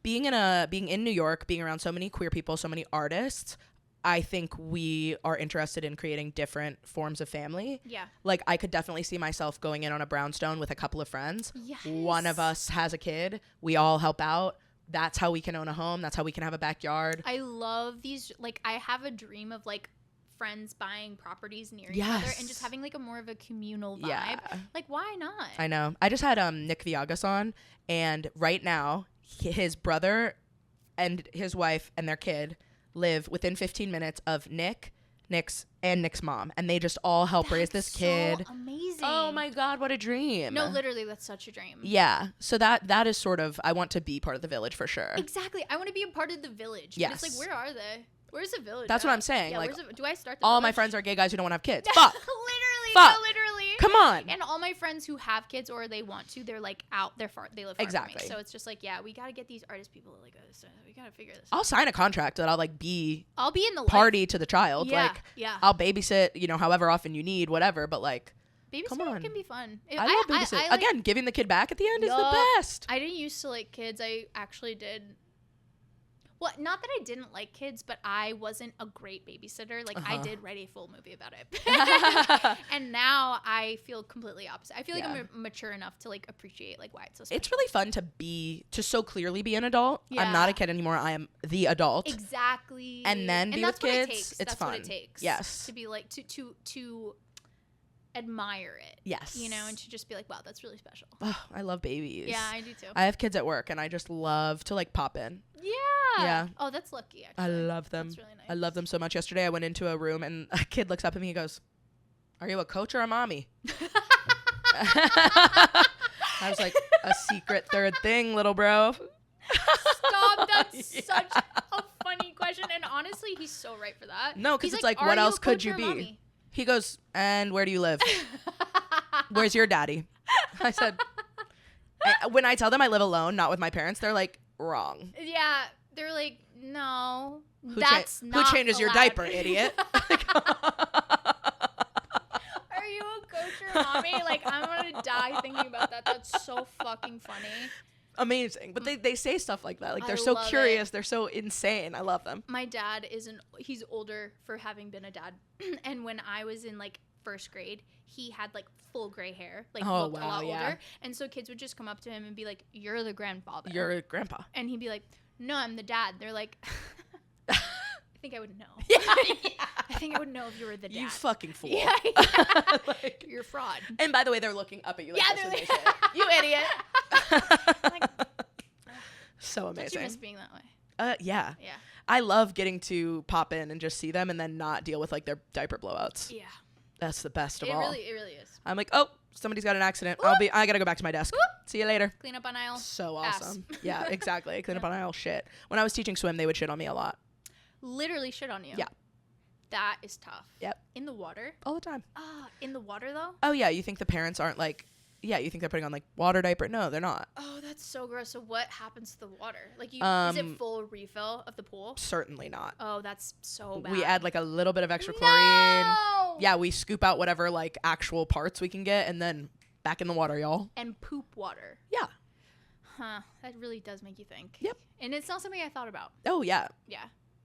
being in New York, being around so many queer people, so many artists, I think we are interested in creating different forms of family.
Yeah.
Like, I could definitely see myself going in on a brownstone with a couple of friends.
Yes.
One of us has a kid. We all help out. That's how we can own a home. That's how we can have a backyard.
I love these. Like, I have a dream of like friends buying properties near each other and just having like a more of a communal vibe.
Yeah.
Like, why not?
I know. I just had Nick Viagas on, and right now his brother and his wife and their kid live within 15 minutes of Nick's mom, and they just all help raise this kid.
So amazing.
Oh my god, what a dream.
No, literally, that's such a dream.
Yeah. So that is sort of, I want to be part of the village for sure.
Exactly. I want to be a part of the village. But
Yes.
it's like, where are they? Where's the village?
That's what
at?
I'm saying.
Yeah,
Like,
do I start the
all my
village?
friends are gay guys who don't want to have kids. Fuck.
Literally.
Fuck.
No, literally.
Come on.
And all my friends who have kids or they want to, they're like out. They live far
Exactly.
from me. So it's just like, yeah, we got to get these artist people like us. We got to figure this
I'll
out.
sign a contract that I'll like be
I'll be in the
party to the child.
Yeah,
Like,
yeah.
I'll babysit, however often you need, whatever. But like, come
Babysitting
on.
can be fun.
I love babysitting.
like-
Again, giving the kid back at the end is the
Yup.
best.
I didn't used to like kids. I actually did. Well, not that I didn't like kids, but I wasn't a great babysitter. Like, I did write a full movie about it. And now I feel completely opposite. I feel like
Yeah.
I'm mature enough to, like, appreciate, like, why it's so special.
It's really fun to so clearly be an adult. I'm not
Yeah.
a kid anymore. I am the adult.
Exactly.
And then be
that's
with
what
kids.
It takes.
It's
that's
fun.
what it takes.
Yes.
To be, like, to admire it.
Yes.
And to just be like, wow, that's really special.
Oh, I love babies.
Yeah, I do too.
I have kids at work, and I just love to like pop in.
Yeah.
Yeah.
Oh, that's lucky, actually.
I love them.
That's really nice.
I love them so much. Yesterday, I went into a room, and a kid looks up at me. He goes, "Are you a coach or a mommy?" I was like, "A secret third thing, little bro."
Stop. That's
Yeah.
such a funny question. And honestly, he's so right for that.
No, because
He's
it's like,
"Are
what
you a
else could
coach
you
or a
be?
mommy?"
He goes, "And where do you live? Where's your daddy?" I said, When I tell them I live alone, not with my parents, they're like, wrong.
Yeah, they're like, no,
Who
that's not
who changes your
allowed.
diaper, idiot?
Are you a coach or mommy? Like, I'm gonna die thinking about that. That's so fucking funny.
Amazing. But they say stuff like that. Like, they're
I
so
love
curious.
it.
They're so insane. I love them.
My dad he's older for having been a dad. And when I was in like first grade, he had like full gray hair, like looked a lot older. And so kids would just come up to him and be like, "You're the grandfather."
You're a grandpa.
And he'd be like, "No, I'm the dad." They're like, I think I would know.
Yeah.
I think I would know if you were the dad.
You fucking fool.
Yeah.
Like,
you're a fraud.
and by the way, they're looking up at you like
Yeah,
this
they're
when they
like-
say it. You idiot.
Like,
So
don't you
amazing.
miss being that way?
Yeah.
Yeah.
I love getting to pop in and just see them and then not deal with like their diaper blowouts.
Yeah.
That's the best of
It
all.
really is.
I'm like, oh, somebody's got an accident.
Whoop.
I gotta go back to my desk.
Whoop.
See you later.
Clean up on aisle.
So
Ass.
awesome. Yeah, exactly. Clean up
Yeah.
on aisle shit. When I was teaching swim, they would shit on me a lot.
Literally shit on you.
Yeah.
That is tough.
Yep.
In the water?
All the time.
In the water though?
Oh yeah, you think the parents aren't like, yeah, you think they're putting on like water diaper? No, they're not.
Oh, that's so gross. So what happens to the water? Like, is it full refill of the pool?
Certainly not.
Oh, that's so bad.
We add like a little bit of extra chlorine.
No!
Yeah, we scoop out whatever like actual parts we can get and then back in the water, y'all.
And poop water.
Yeah.
Huh. That really does make you think.
Yep.
And it's not something I thought about.
Oh yeah.
Yeah.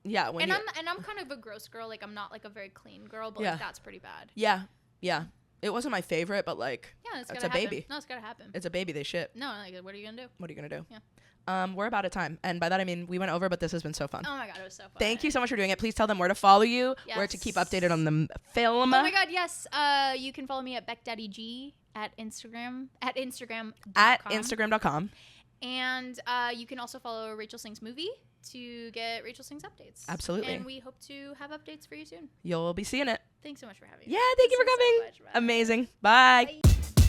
Yeah. When
And I'm kind of a gross girl. Like, I'm not like a very clean girl, but
Yeah.
like that's pretty bad.
Yeah. Yeah. It wasn't my favorite, but like,
Yeah, it's
that's
gotta
a
happen.
baby.
No, it's gotta happen.
It's a baby. They shit.
No, like, what are you gonna do?
What are you gonna do?
Yeah.
We're about at time, and by that I mean we went over, but this has been so fun.
Oh my god, it was so fun.
Thank you so much for doing it. Please tell them where to follow you, where to keep
Yes.
updated on the film.
Oh my god, yes. You can follow me at BeckDaddyG at Instagram. At Instagram.
At Instagram.com.
And you can also follow Rachel Sings Movie to get Rachel Sings updates.
Absolutely.
And we hope to have updates for you soon.
You'll be seeing it.
Thanks so much for having
Yeah,
me.
thank you for
This is so
coming.
much fun.
Amazing. Bye.
Bye.